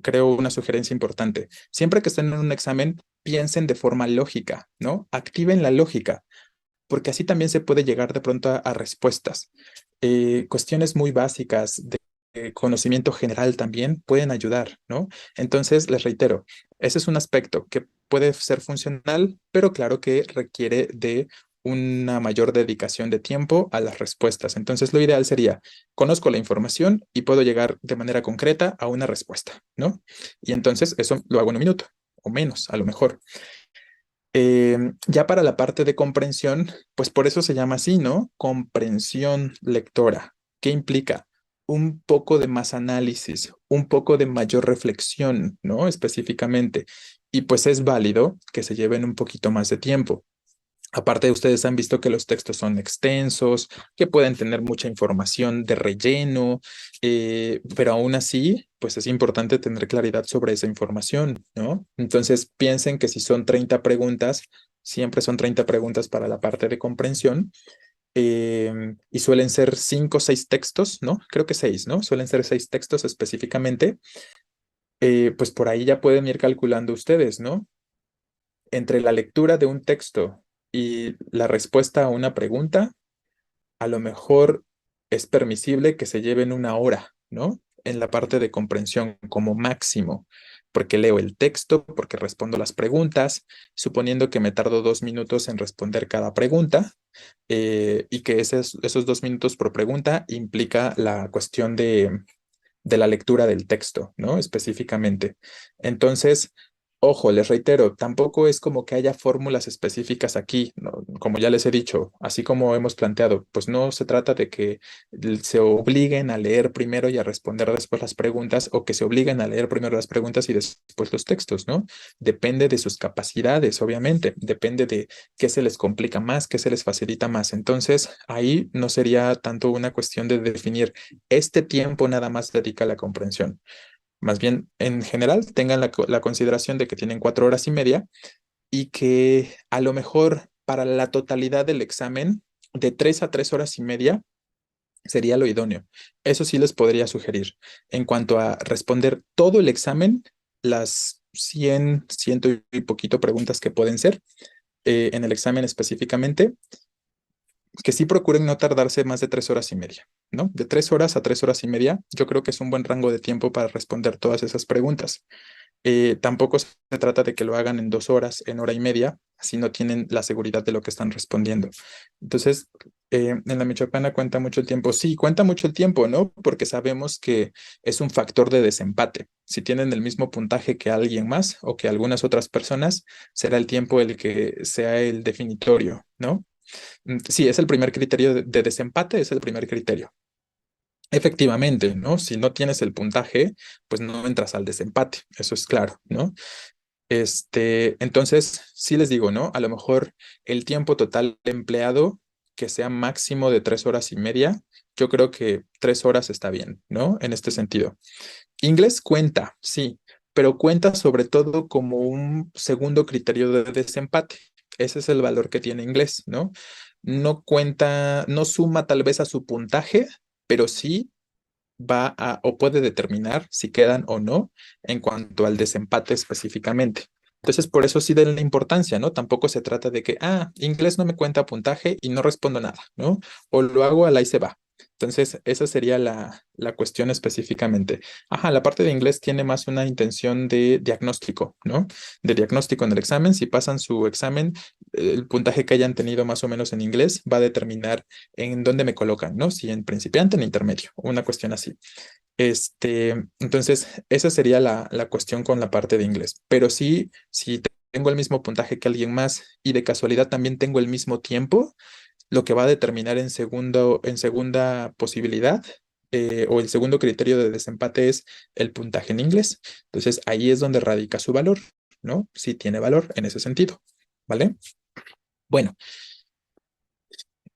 creo, una sugerencia importante. Siempre que estén en un examen, piensen de forma lógica, ¿no? Activen la lógica, porque así también se puede llegar de pronto a respuestas. Cuestiones muy básicas de conocimiento general también pueden ayudar, ¿no? Entonces, les reitero, ese es un aspecto que puede ser funcional, pero claro que requiere de una mayor dedicación de tiempo a las respuestas. Entonces, lo ideal sería, conozco la información y puedo llegar de manera concreta a una respuesta, ¿no? Y entonces eso lo hago en un minuto o menos, a lo mejor. Ya para la parte de comprensión, pues por eso se llama así, ¿no? Comprensión lectora. ¿Qué implica? Un poco de más análisis, un poco de mayor reflexión, ¿no? Específicamente. Y pues es válido que se lleven un poquito más de tiempo. Aparte, ustedes han visto que los textos son extensos, que pueden tener mucha información de relleno, pero aún así, pues es importante tener claridad sobre esa información, ¿no? Entonces, piensen que si son 30 preguntas, siempre son 30 preguntas para la parte de comprensión, y suelen ser 5 o 6 textos, ¿no? Creo que 6, ¿no? Suelen ser 6 textos específicamente. Pues por ahí ya pueden ir calculando ustedes, ¿no? Entre la lectura de un texto y la respuesta a una pregunta, a lo mejor es permisible que se lleven una hora, ¿no? En la parte de comprensión como máximo, porque leo el texto, porque respondo las preguntas, suponiendo que me tardo 2 minutos en responder cada pregunta, y que esos 2 minutos por pregunta implica la cuestión de la lectura del texto, ¿no? Específicamente. Entonces, ojo, les reitero, tampoco es como que haya fórmulas específicas aquí, ¿no? Como ya les he dicho, así como hemos planteado, pues no se trata de que se obliguen a leer primero y a responder después las preguntas o que se obliguen a leer primero las preguntas y después los textos, ¿no? Depende de sus capacidades, obviamente, depende de qué se les complica más, qué se les facilita más. Entonces, ahí no sería tanto una cuestión de definir este tiempo nada más dedica a la comprensión. Más bien, en general, tengan la consideración de que tienen 4 horas y media y que a lo mejor para la totalidad del examen, de 3 a 3 horas y media sería lo idóneo. Eso sí les podría sugerir. En cuanto a responder todo el examen, las 100 y poquito preguntas que pueden ser en el examen específicamente, que sí procuren no tardarse más de 3 horas y media, ¿no? De 3 horas a 3 horas y media, yo creo que es un buen rango de tiempo para responder todas esas preguntas. Tampoco se trata de que lo hagan en 2 horas, en hora y media, si no tienen la seguridad de lo que están respondiendo. Entonces, en la Michoacana cuenta mucho el tiempo. Sí, cuenta mucho el tiempo, ¿no? Porque sabemos que es un factor de desempate. Si tienen el mismo puntaje que alguien más o que algunas otras personas, será el tiempo el que sea el definitorio, ¿no? Sí, es el primer criterio de desempate, es el primer criterio. Efectivamente, ¿no? Si no tienes el puntaje, pues no entras al desempate, eso es claro, ¿no? Entonces, sí les digo, ¿no? A lo mejor el tiempo total empleado, que sea máximo de 3 horas y media, yo creo que 3 horas está bien, ¿no? En este sentido. Inglés cuenta, sí, pero cuenta sobre todo como un segundo criterio de desempate. Ese es el valor que tiene inglés, ¿no? No cuenta, no suma tal vez a su puntaje, pero sí va a o puede determinar si quedan o no en cuanto al desempate específicamente. Entonces, por eso sí den la importancia, ¿no? Tampoco se trata de que, inglés no me cuenta puntaje y no respondo nada, ¿no? O lo hago al ahí se va. Entonces, esa sería la cuestión específicamente. Ajá, la parte de inglés tiene más una intención de diagnóstico, ¿no? De diagnóstico en el examen. Si pasan su examen, el puntaje que hayan tenido más o menos en inglés va a determinar en dónde me colocan, ¿no? Si en principiante, en intermedio, una cuestión así. Entonces, esa sería la cuestión con la parte de inglés. Pero sí, si tengo el mismo puntaje que alguien más y de casualidad también tengo el mismo tiempo, lo que va a determinar en segunda posibilidad o el segundo criterio de desempate es el puntaje en inglés. Entonces ahí es donde radica su valor, ¿no? Si tiene valor en ese sentido, ¿vale? Bueno,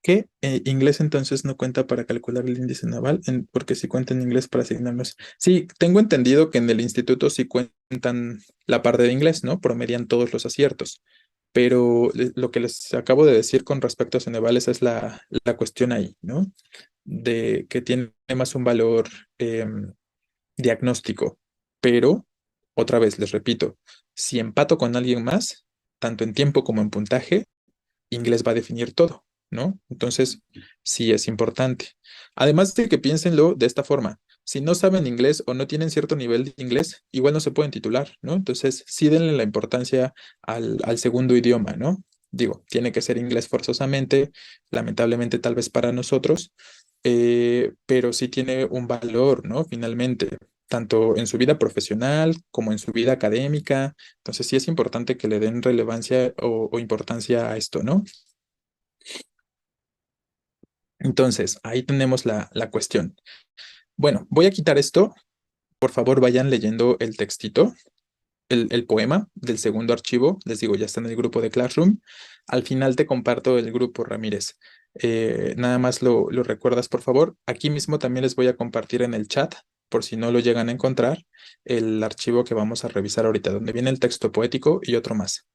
que inglés entonces no cuenta para calcular el índice naval, porque sí cuenta en inglés para asignarnos. Sí, tengo entendido que en el instituto sí cuentan la parte de inglés, ¿no? Promedian todos los aciertos. Pero lo que les acabo de decir con respecto a Ceneval, esa es la cuestión ahí, ¿no? De que tiene más un valor diagnóstico. Pero, otra vez, les repito, si empato con alguien más, tanto en tiempo como en puntaje, inglés va a definir todo, ¿no? Entonces, sí es importante. Además de que piénsenlo de esta forma, si no saben inglés o no tienen cierto nivel de inglés, igual no se pueden titular, ¿no? Entonces, sí denle la importancia al segundo idioma, ¿no? Digo, tiene que ser inglés forzosamente, lamentablemente tal vez para nosotros, pero sí tiene un valor, ¿no? Finalmente, tanto en su vida profesional como en su vida académica. Entonces sí es importante que le den relevancia o importancia a esto, ¿no? Entonces, ahí tenemos la cuestión. Bueno, voy a quitar esto. Por favor, vayan leyendo el textito, el poema del segundo archivo. Les digo, ya está en el grupo de Classroom. Al final te comparto el grupo, Ramírez. Nada más lo recuerdas, por favor. Aquí mismo también les voy a compartir en el chat, por si no lo llegan a encontrar, el archivo que vamos a revisar ahorita, donde viene el texto poético y otro más.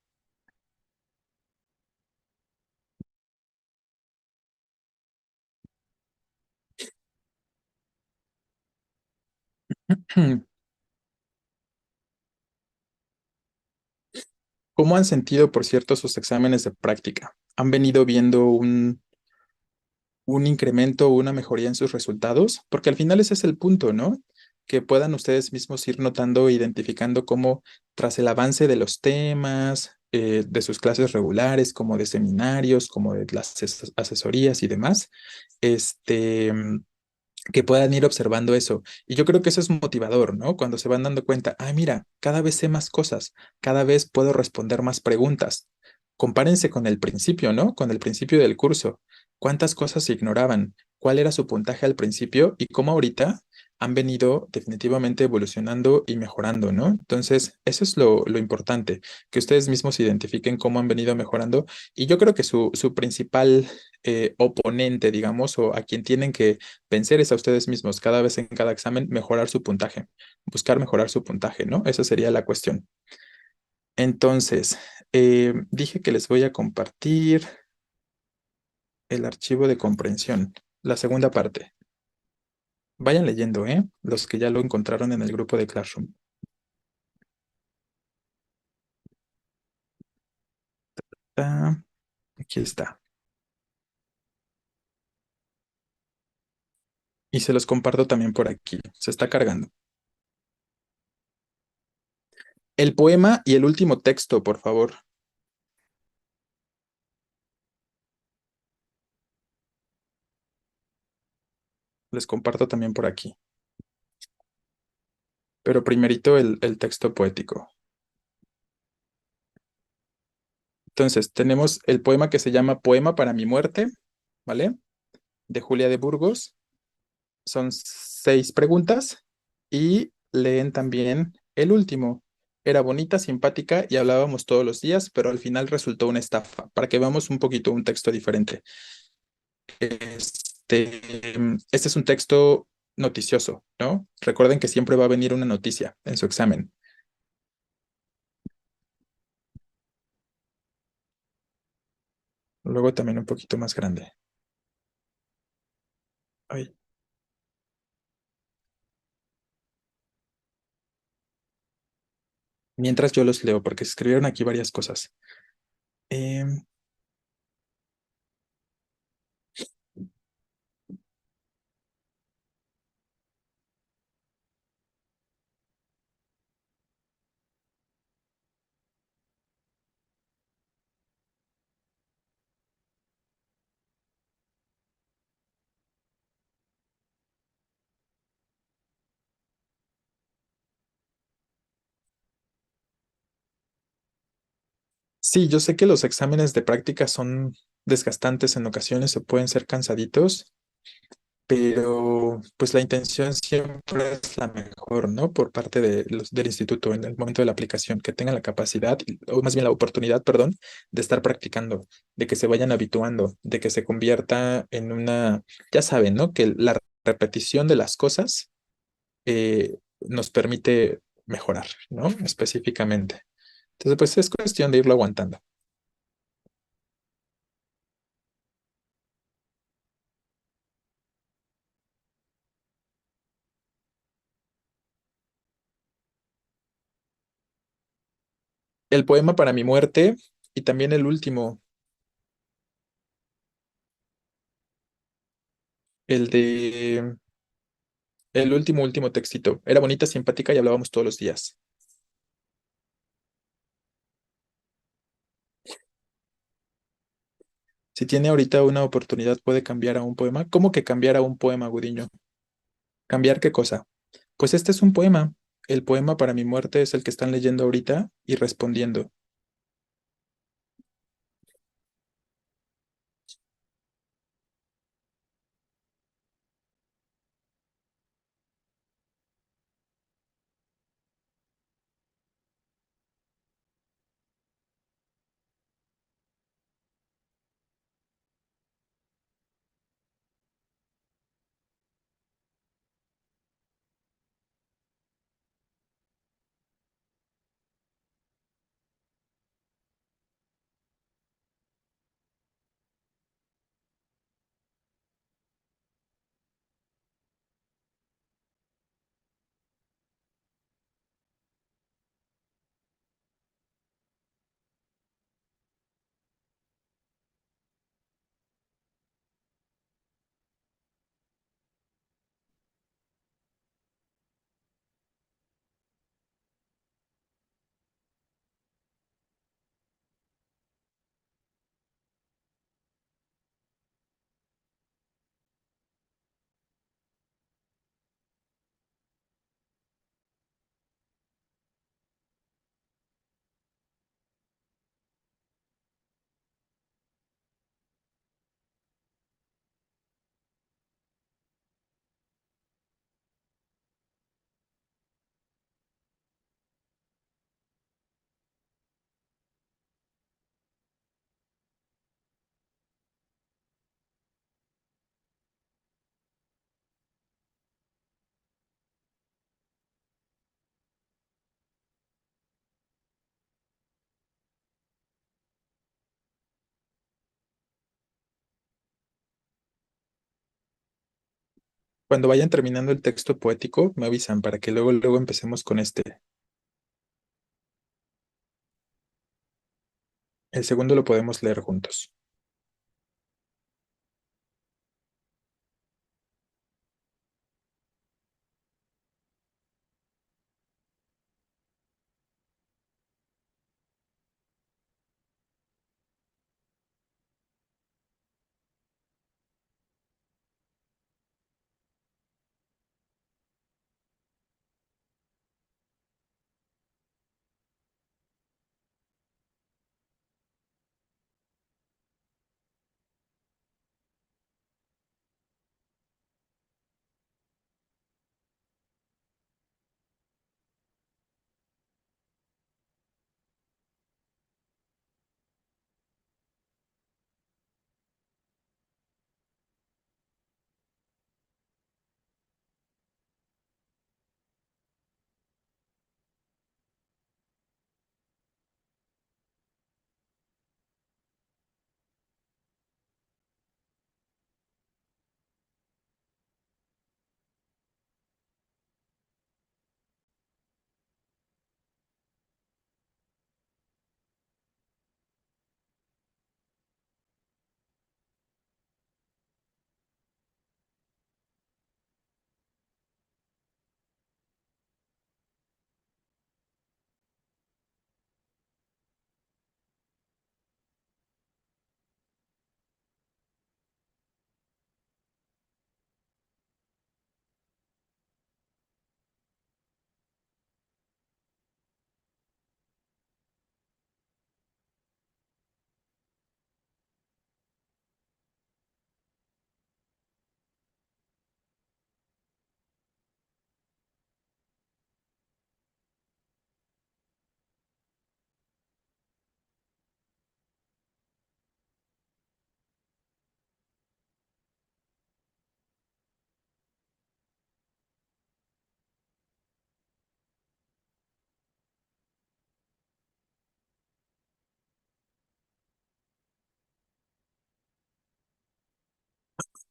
¿Cómo han sentido, por cierto, sus exámenes de práctica? ¿Han venido viendo un incremento o una mejoría en sus resultados? Porque al final ese es el punto, ¿no? Que puedan ustedes mismos ir notando, identificando cómo tras el avance de los temas, de sus clases regulares, como de seminarios, como de las asesorías y demás, este, que puedan ir observando eso. Y yo creo que eso es motivador, ¿no? Cuando se van dando cuenta, ah, mira, cada vez sé más cosas, cada vez puedo responder más preguntas. Compárense con el principio, ¿no? Con el principio del curso. ¿Cuántas cosas se ignoraban? ¿Cuál era su puntaje al principio? Y cómo ahorita han venido definitivamente evolucionando y mejorando, ¿no? Entonces, eso es lo importante, que ustedes mismos identifiquen cómo han venido mejorando. Y yo creo que su principal oponente, digamos, o a quien tienen que vencer es a ustedes mismos, cada vez en cada examen, mejorar su puntaje, buscar mejorar su puntaje, ¿no? Esa sería la cuestión. Entonces, dije que les voy a compartir el archivo de comprensión, la segunda parte. Vayan leyendo, ¿eh? Los que ya lo encontraron en el grupo de Classroom. Ah, aquí está. Y se los comparto también por aquí. Se está cargando. El poema y el último texto, por favor. Les comparto también por aquí. Pero primerito el texto poético. Entonces, tenemos el poema que se llama Poema para mi muerte, ¿vale? De Julia de Burgos. Son 6 preguntas y leen también el último. Era bonita, simpática y hablábamos todos los días, pero al final resultó una estafa, para que veamos un poquito un texto diferente. Este es un texto noticioso, ¿no? Recuerden que siempre va a venir una noticia en su examen. Luego también un poquito más grande. Ay, mientras yo los leo, porque escribieron aquí varias cosas. Em, Sí, yo sé que los exámenes de práctica son desgastantes en ocasiones o pueden ser cansaditos, pero pues la intención siempre es la mejor, ¿no? Por parte del instituto en el momento de la aplicación, que tengan la capacidad, o más bien la oportunidad, perdón, de estar practicando, de que se vayan habituando, de que se convierta en una, ya saben, ¿no? Que la repetición de las cosas nos permite mejorar, ¿no? Específicamente. Entonces, pues es cuestión de irlo aguantando. El poema para mi muerte y también el último, el de el último textito. Era bonita, simpática y hablábamos todos los días. Si tiene ahorita una oportunidad, puede cambiar a un poema. ¿Cómo que cambiar a un poema, Gudiño? ¿Cambiar qué cosa? Pues este es un poema. El poema para mi muerte es el que están leyendo ahorita y respondiendo. Cuando vayan terminando el texto poético, me avisan para que luego empecemos con este. El segundo lo podemos leer juntos.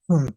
Mm.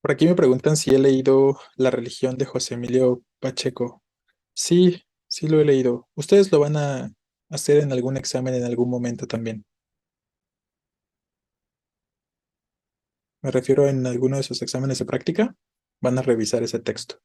Por aquí me preguntan si he leído La religión de José Emilio Pacheco. Sí, sí lo he leído. ¿Ustedes lo van a hacer en algún examen en algún momento también? Me refiero en alguno de sus exámenes de práctica. Van a revisar ese texto.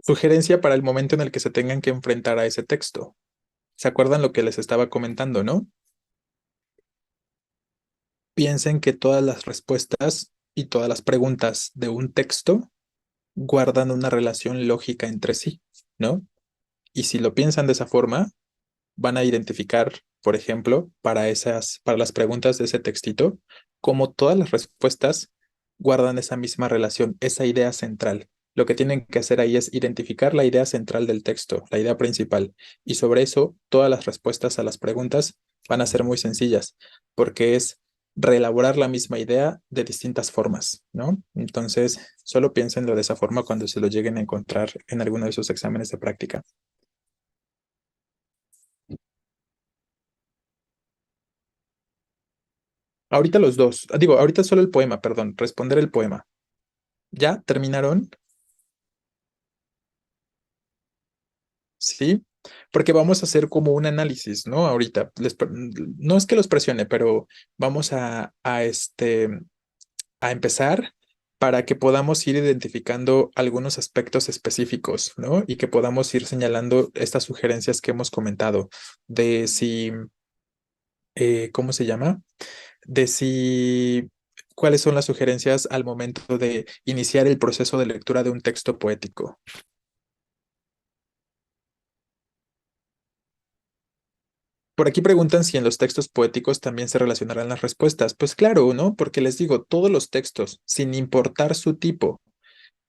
Sugerencia para el momento en el que se tengan que enfrentar a ese texto. ¿Se acuerdan lo que les estaba comentando, no? Piensen que todas las respuestas y todas las preguntas de un texto guardan una relación lógica entre sí, ¿no? Y si lo piensan de esa forma, van a identificar, por ejemplo, para las preguntas de ese textito, como todas las respuestas guardan esa misma relación, esa idea central. Lo que tienen que hacer ahí es identificar la idea central del texto, la idea principal. Y sobre eso, todas las respuestas a las preguntas van a ser muy sencillas, porque es reelaborar la misma idea de distintas formas, ¿no? Entonces, solo piénsenlo de esa forma cuando se lo lleguen a encontrar en alguno de sus exámenes de práctica. Ahorita los dos. Digo, ahorita solo el poema, perdón, responder el poema. ¿Ya terminaron? Sí. Porque vamos a hacer como un análisis, ¿no? Ahorita. No es que los presione, pero vamos a empezar para que podamos ir identificando algunos aspectos específicos, ¿no? Y que podamos ir señalando estas sugerencias que hemos comentado de si, ¿cómo se llama? De si cuáles son las sugerencias al momento de iniciar el proceso de lectura de un texto poético. Por aquí preguntan si en los textos poéticos también se relacionarán las respuestas. Pues claro, ¿no? Porque les digo, todos los textos, sin importar su tipo,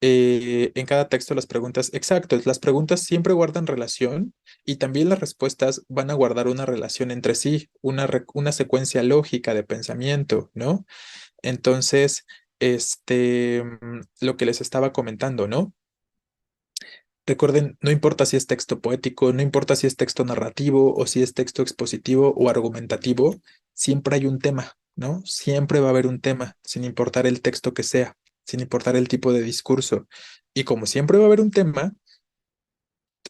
en cada texto las preguntas, exacto, las preguntas siempre guardan relación y también las respuestas van a guardar una relación entre sí, una secuencia lógica de pensamiento, ¿no? Entonces, lo que les estaba comentando, ¿no? Recuerden, no importa si es texto poético, no importa si es texto narrativo o si es texto expositivo o argumentativo, siempre hay un tema, ¿no? Siempre va a haber un tema, sin importar el texto que sea, sin importar el tipo de discurso. Y como siempre va a haber un tema,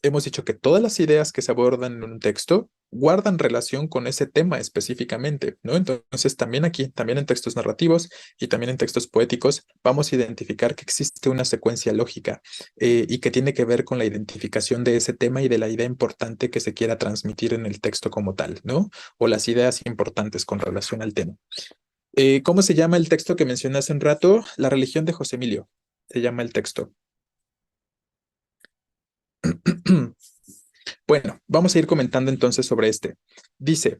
hemos dicho que todas las ideas que se abordan en un texto guardan relación con ese tema específicamente, ¿no? Entonces, también aquí, también en textos narrativos y también en textos poéticos, vamos a identificar que existe una secuencia lógica y que tiene que ver con la identificación de ese tema y de la idea importante que se quiera transmitir en el texto como tal, ¿no? O las ideas importantes con relación al tema. ¿Cómo se llama el texto que mencioné hace un rato? La religión de José Emilio. Se llama el texto. Bueno, vamos a ir comentando entonces sobre este. Dice,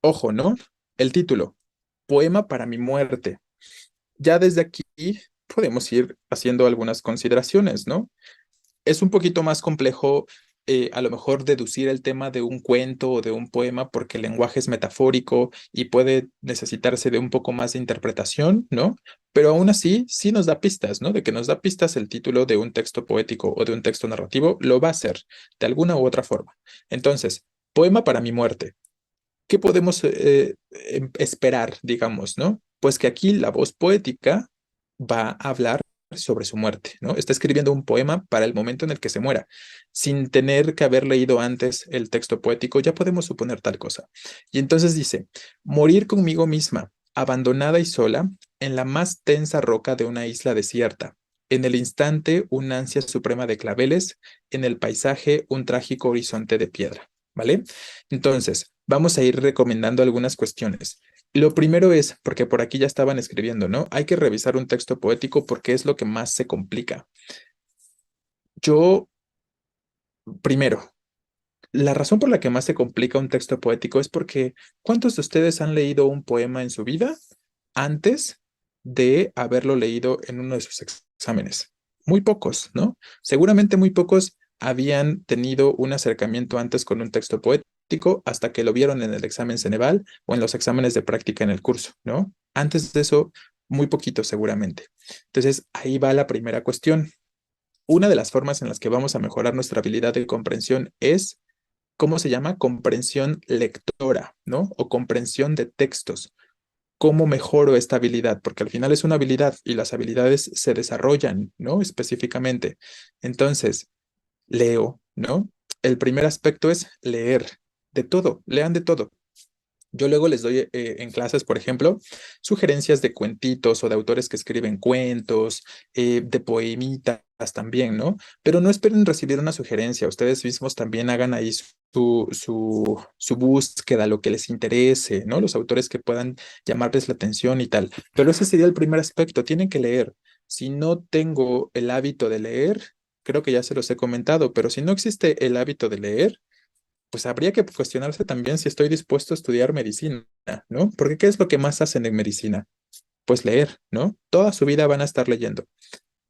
ojo, ¿no? El título, Poema para mi muerte. Ya desde aquí podemos ir haciendo algunas consideraciones, ¿no? Es un poquito más complejo a lo mejor deducir el tema de un cuento o de un poema porque el lenguaje es metafórico y puede necesitarse de un poco más de interpretación, ¿no? Pero aún así, sí nos da pistas, ¿no? De que nos da pistas el título de un texto poético o de un texto narrativo, lo va a ser de alguna u otra forma. Entonces, poema para mi muerte. ¿Qué podemos esperar, digamos, ¿no? Pues que aquí la voz poética va a hablar sobre su muerte, ¿no? Está escribiendo un poema para el momento en el que se muera. Sin tener que haber leído antes el texto poético, ya podemos suponer tal cosa. Y entonces dice, morir conmigo misma, abandonada y sola, en la más tensa roca de una isla desierta. En el instante, una ansia suprema de claveles, en el paisaje, un trágico horizonte de piedra, ¿vale? Entonces, vamos a ir recomendando algunas cuestiones. Lo primero es, porque por aquí ya estaban escribiendo, ¿no? Hay que revisar un texto poético porque es lo que más se complica. Yo, primero, la razón por la que más se complica un texto poético es porque ¿cuántos de ustedes han leído un poema en su vida antes de haberlo leído en uno de sus exámenes? Muy pocos, ¿no? Seguramente muy pocos habían tenido un acercamiento antes con un texto poético hasta que lo vieron en el examen Ceneval o en los exámenes de práctica en el curso, ¿no? Antes de eso, muy poquito seguramente. Entonces, ahí va la primera cuestión. Una de las formas en las que vamos a mejorar nuestra habilidad de comprensión es, ¿cómo se llama? Comprensión lectora, ¿no? O comprensión de textos. ¿Cómo mejoro esta habilidad? Porque al final es una habilidad y las habilidades se desarrollan, ¿no? Específicamente. Entonces, leo, ¿no? El primer aspecto es leer de todo, lean de todo. Yo luego les doy en clases, por ejemplo, sugerencias de cuentitos o de autores que escriben cuentos, de poemitas también, ¿no? Pero no esperen recibir una sugerencia. Ustedes mismos también hagan ahí su búsqueda, lo que les interese, ¿no? Los autores que puedan llamarles la atención y tal. Pero ese sería el primer aspecto. Tienen que leer. Si no tengo el hábito de leer, creo que ya se los he comentado, pero si no existe el hábito de leer, pues habría que cuestionarse también si estoy dispuesto a estudiar medicina, ¿no? Porque ¿qué es lo que más hacen en medicina? Pues leer, ¿no? Toda su vida van a estar leyendo,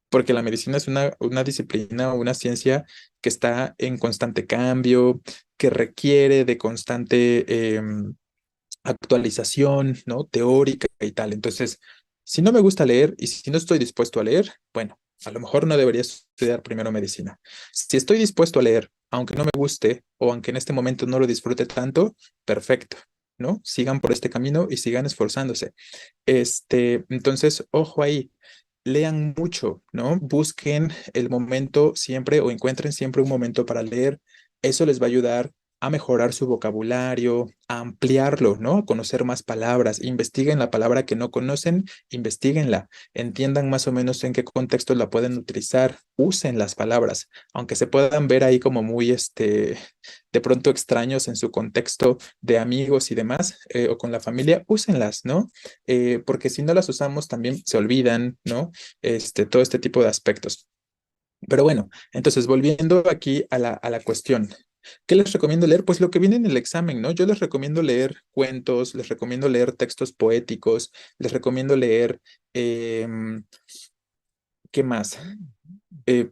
porque la medicina es una disciplina o una ciencia que está en constante cambio, que requiere de constante actualización, ¿no? Teórica y tal. Entonces, si no me gusta leer y si no estoy dispuesto a leer, bueno, a lo mejor no debería estudiar primero medicina. Si estoy dispuesto a leer, aunque no me guste o aunque en este momento no lo disfrute tanto, perfecto, ¿no? Sigan por este camino y sigan esforzándose. Entonces, ojo ahí, lean mucho, ¿no? Busquen el momento siempre o encuentren siempre un momento para leer. Eso les va a ayudar a mejorar su vocabulario, a ampliarlo, ¿no? A conocer más palabras. Investiguen la palabra que no conocen, investiguenla, entiendan más o menos en qué contexto la pueden utilizar, usen las palabras, aunque se puedan ver ahí como muy, de pronto extraños en su contexto de amigos y demás, o con la familia, úsenlas, ¿no? Porque si no las usamos también se olvidan, ¿no? Todo este tipo de aspectos. Pero bueno, entonces volviendo aquí a la cuestión, ¿qué les recomiendo leer? Pues lo que viene en el examen, ¿no? Yo les recomiendo leer cuentos, les recomiendo leer textos poéticos, les recomiendo leer, ¿qué más? Eh,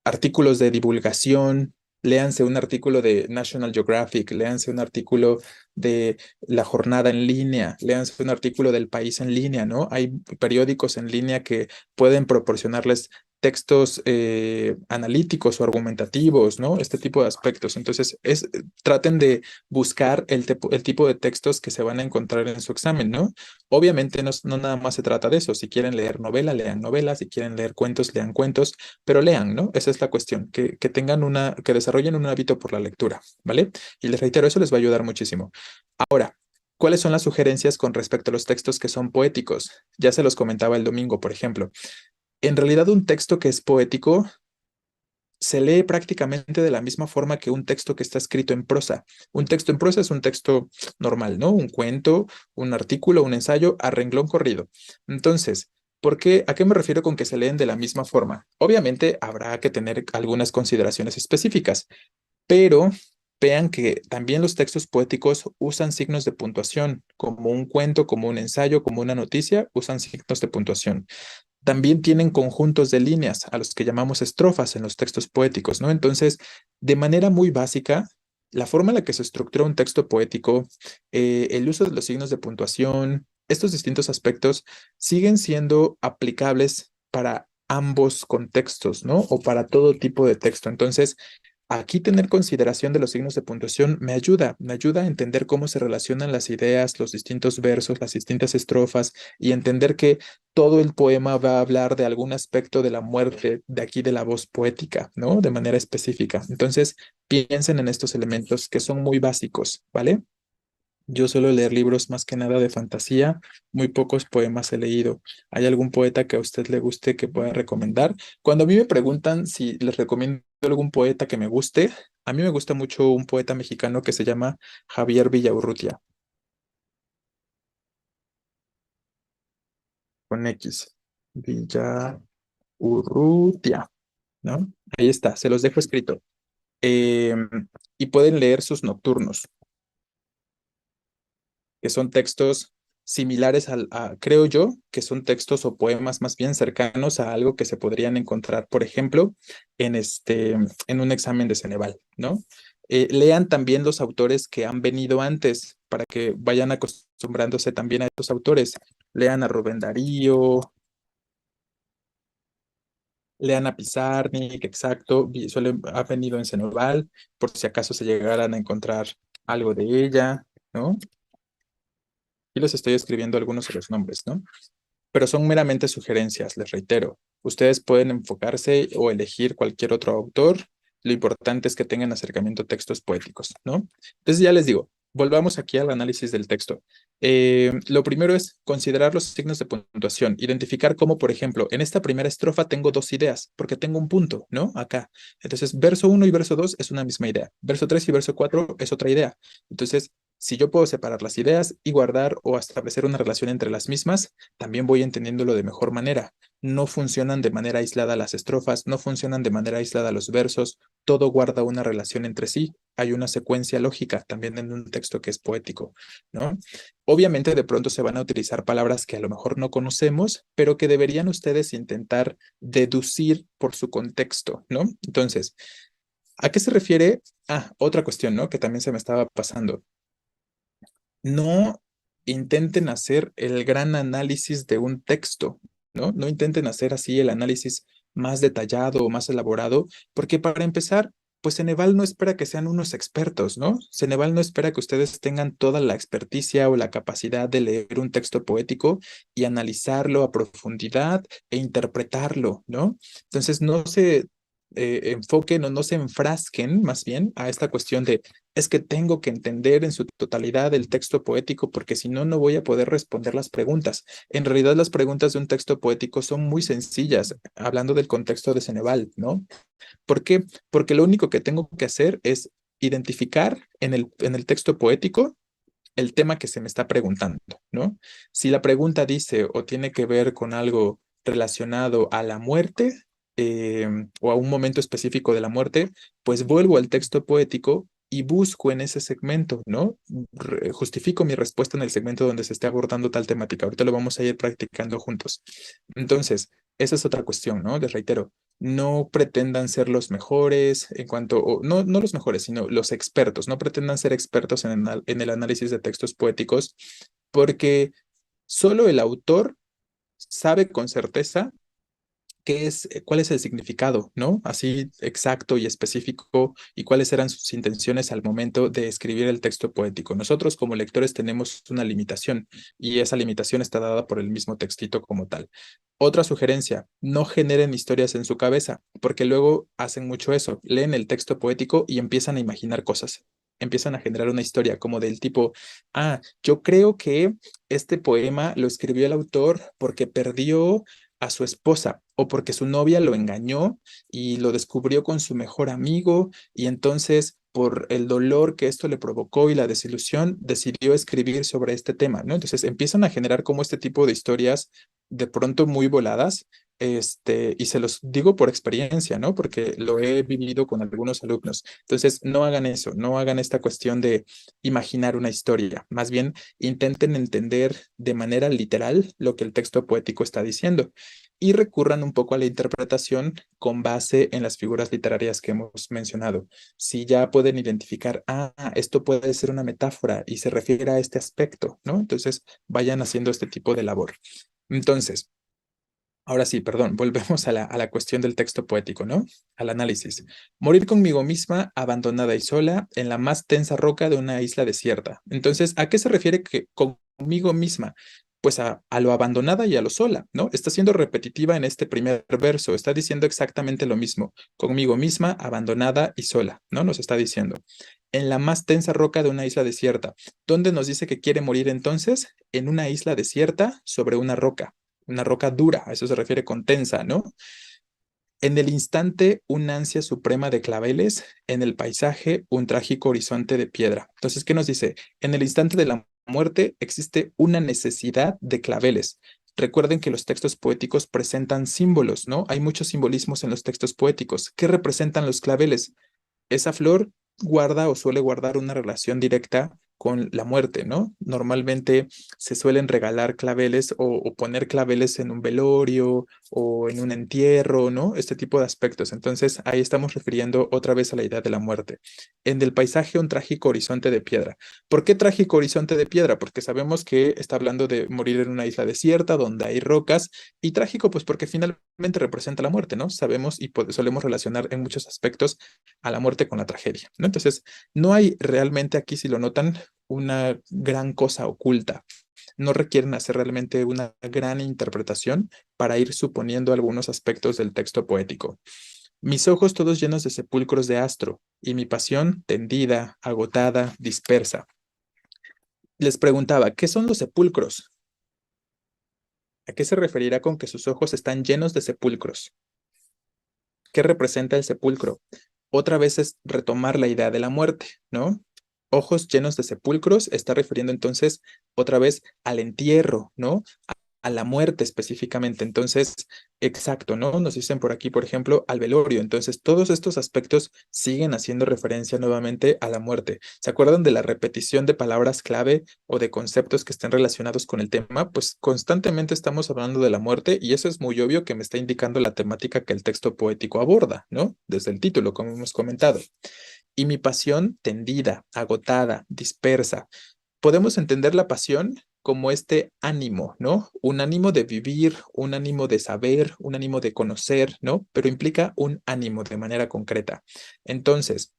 artículos de divulgación, léanse un artículo de National Geographic, léanse un artículo de La Jornada en línea, léanse un artículo del País en línea, ¿no? Hay periódicos en línea que pueden proporcionarles textos analíticos o argumentativos, ¿no? Este tipo de aspectos. Entonces, traten de buscar el tipo de textos que se van a encontrar en su examen, ¿no? Obviamente no nada más se trata de eso. Si quieren leer novela, lean novelas. Si quieren leer cuentos, lean cuentos, pero lean, ¿no? Esa es la cuestión, que tengan que desarrollen un hábito por la lectura, ¿vale? Y les reitero, eso les va a ayudar muchísimo. Ahora, ¿cuáles son las sugerencias con respecto a los textos que son poéticos? Ya se los comentaba el domingo, por ejemplo. En realidad, un texto que es poético se lee prácticamente de la misma forma que un texto que está escrito en prosa. Un texto en prosa es un texto normal, ¿no? Un cuento, un artículo, un ensayo a renglón corrido. Entonces, ¿a qué me refiero con que se leen de la misma forma? Obviamente habrá que tener algunas consideraciones específicas, pero vean que también los textos poéticos usan signos de puntuación, como un cuento, como un ensayo, como una noticia, usan signos de puntuación. También tienen conjuntos de líneas, a los que llamamos estrofas en los textos poéticos, ¿no? Entonces, de manera muy básica, la forma en la que se estructura un texto poético, el uso de los signos de puntuación, estos distintos aspectos siguen siendo aplicables para ambos contextos, ¿no? O para todo tipo de texto. Entonces, Aquí tener consideración de los signos de puntuación me ayuda a entender cómo se relacionan las ideas, los distintos versos, las distintas estrofas y entender que todo el poema va a hablar de algún aspecto de la muerte de aquí de la voz poética, ¿no? De manera específica. Entonces, piensen en estos elementos que son muy básicos, ¿vale? Yo suelo leer libros más que nada de fantasía, muy pocos poemas he leído. ¿Hay algún poeta que a usted le guste que pueda recomendar? Cuando a mí me preguntan si les recomiendo algún poeta que me guste, a mí me gusta mucho un poeta mexicano que se llama Javier Villaurrutia, con X. Villaurrutia, ¿no? Ahí está, se los dejo escrito. Em, y pueden leer sus nocturnos, que son textos similares creo yo, que son textos o poemas más bien cercanos a algo que se podrían encontrar, por ejemplo, en un examen de Ceneval, ¿no? Lean también los autores que han venido antes para que vayan acostumbrándose también a estos autores. Lean a Rubén Darío, lean a Pizarnik, exacto, ha venido en Ceneval, por si acaso se llegaran a encontrar algo de ella, ¿no? Y les estoy escribiendo algunos de los nombres, ¿no? Pero son meramente sugerencias, les reitero. Ustedes pueden enfocarse o elegir cualquier otro autor. Lo importante es que tengan acercamiento a textos poéticos, ¿no? Entonces ya les digo, volvamos aquí al análisis del texto. Lo primero es considerar los signos de puntuación, identificar cómo, por ejemplo, en esta primera estrofa tengo dos ideas, porque tengo un punto, ¿no? Acá. Entonces, verso uno y verso 2 es una misma idea. Verso 3 y verso 4 es otra idea. Entonces, si yo puedo separar las ideas y guardar o establecer una relación entre las mismas, también voy entendiéndolo de mejor manera. No funcionan de manera aislada las estrofas, no funcionan de manera aislada los versos, todo guarda una relación entre sí. Hay una secuencia lógica también en un texto que es poético, ¿no? Obviamente de pronto se van a utilizar palabras que a lo mejor no conocemos, pero que deberían ustedes intentar deducir por su contexto, ¿no? Entonces, ¿a qué se refiere? Ah, otra cuestión, ¿no? Que también se me estaba pasando. No intenten hacer el gran análisis de un texto, ¿no? No intenten hacer así el análisis más detallado o más elaborado, porque para empezar, pues Ceneval no espera que sean unos expertos, ¿no? Ceneval no espera que ustedes tengan toda la experticia o la capacidad de leer un texto poético y analizarlo a profundidad e interpretarlo, ¿no? Entonces, no se enfoquen o no se enfrasquen más bien a esta cuestión de es que tengo que entender en su totalidad el texto poético porque si no, no voy a poder responder las preguntas. En realidad, las preguntas de un texto poético son muy sencillas, hablando del contexto de Ceneval, ¿no? ¿Por qué? Porque lo único que tengo que hacer es identificar en el texto poético el tema que se me está preguntando, ¿no? Si la pregunta dice o tiene que ver con algo relacionado a la muerte o a un momento específico de la muerte, pues vuelvo al texto poético y busco en ese segmento, ¿no? Justifico mi respuesta en el segmento donde se esté abordando tal temática. Ahorita lo vamos a ir practicando juntos. Entonces, esa es otra cuestión, ¿no? Les reitero, no pretendan ser los mejores en cuanto, no los mejores, sino los expertos, no pretendan ser expertos en el análisis de textos poéticos, porque solo el autor sabe con certeza cuál es el significado, ¿no? Así exacto y específico y cuáles eran sus intenciones al momento de escribir el texto poético. Nosotros como lectores tenemos una limitación y esa limitación está dada por el mismo textito como tal. Otra sugerencia, no generen historias en su cabeza, porque luego hacen mucho eso, leen el texto poético y empiezan a imaginar cosas. Empiezan a generar una historia como del tipo, yo creo que este poema lo escribió el autor porque perdió a su esposa o porque su novia lo engañó y lo descubrió con su mejor amigo y entonces por el dolor que esto le provocó y la desilusión decidió escribir sobre este tema, ¿no? Entonces empiezan a generar como este tipo de historias de pronto muy voladas, y se los digo por experiencia, ¿no? Porque lo he vivido con algunos alumnos. Entonces, no hagan eso, no hagan esta cuestión de imaginar una historia, más bien intenten entender de manera literal lo que el texto poético está diciendo y recurran un poco a la interpretación con base en las figuras literarias que hemos mencionado. Si ya pueden identificar, esto puede ser una metáfora y se refiere a este aspecto, ¿no? Entonces, vayan haciendo este tipo de labor. Entonces, Ahora sí, perdón, volvemos a la cuestión del texto poético, ¿no? Al análisis. Morir conmigo misma, abandonada y sola, en la más tensa roca de una isla desierta. Entonces, ¿a qué se refiere que conmigo misma? Pues a lo abandonada y a lo sola, ¿no? Está siendo repetitiva en este primer verso, está diciendo exactamente lo mismo. Conmigo misma, abandonada y sola, ¿no? Nos está diciendo. En la más tensa roca de una isla desierta. ¿Dónde nos dice que quiere morir entonces? En una isla desierta sobre una roca dura, a eso se refiere con tensa, ¿no? En el instante, una ansia suprema de claveles, en el paisaje, un trágico horizonte de piedra. Entonces, ¿qué nos dice? En el instante de la muerte existe una necesidad de claveles. Recuerden que los textos poéticos presentan símbolos, ¿no? Hay muchos simbolismos en los textos poéticos. ¿Qué representan los claveles? Esa flor guarda o suele guardar una relación directa con la muerte, ¿no? Normalmente se suelen regalar claveles o poner claveles en un velorio o en un entierro, ¿no? Este tipo de aspectos. Entonces ahí estamos refiriendo otra vez a la idea de la muerte. En el paisaje, un trágico horizonte de piedra. ¿Por qué trágico horizonte de piedra? Porque sabemos que está hablando de morir en una isla desierta donde hay rocas y trágico, pues porque finalmente representa la muerte, ¿no? Sabemos y solemos relacionar en muchos aspectos a la muerte con la tragedia, ¿no? Entonces, no hay realmente aquí, si lo notan, una gran cosa oculta. No requieren hacer realmente una gran interpretación para ir suponiendo algunos aspectos del texto poético. Mis ojos todos llenos de sepulcros de astro y mi pasión tendida, agotada, dispersa. Les preguntaba, ¿qué son los sepulcros? ¿A qué se referirá con que sus ojos están llenos de sepulcros? ¿Qué representa el sepulcro? Otra vez es retomar la idea de la muerte, ¿no? Ojos llenos de sepulcros está refiriendo entonces otra vez al entierro, ¿no? A la muerte específicamente. Entonces, exacto, ¿no? Nos dicen por aquí, por ejemplo, al velorio. Entonces, todos estos aspectos siguen haciendo referencia nuevamente a la muerte. ¿Se acuerdan de la repetición de palabras clave o de conceptos que estén relacionados con el tema? Pues constantemente estamos hablando de la muerte y eso es muy obvio que me está indicando la temática que el texto poético aborda, ¿no? Desde el título, como hemos comentado. Y mi pasión tendida, agotada, dispersa. Podemos entender la pasión como este ánimo, ¿no? Un ánimo de vivir, un ánimo de saber, un ánimo de conocer, ¿no? Pero implica un ánimo de manera concreta. Entonces,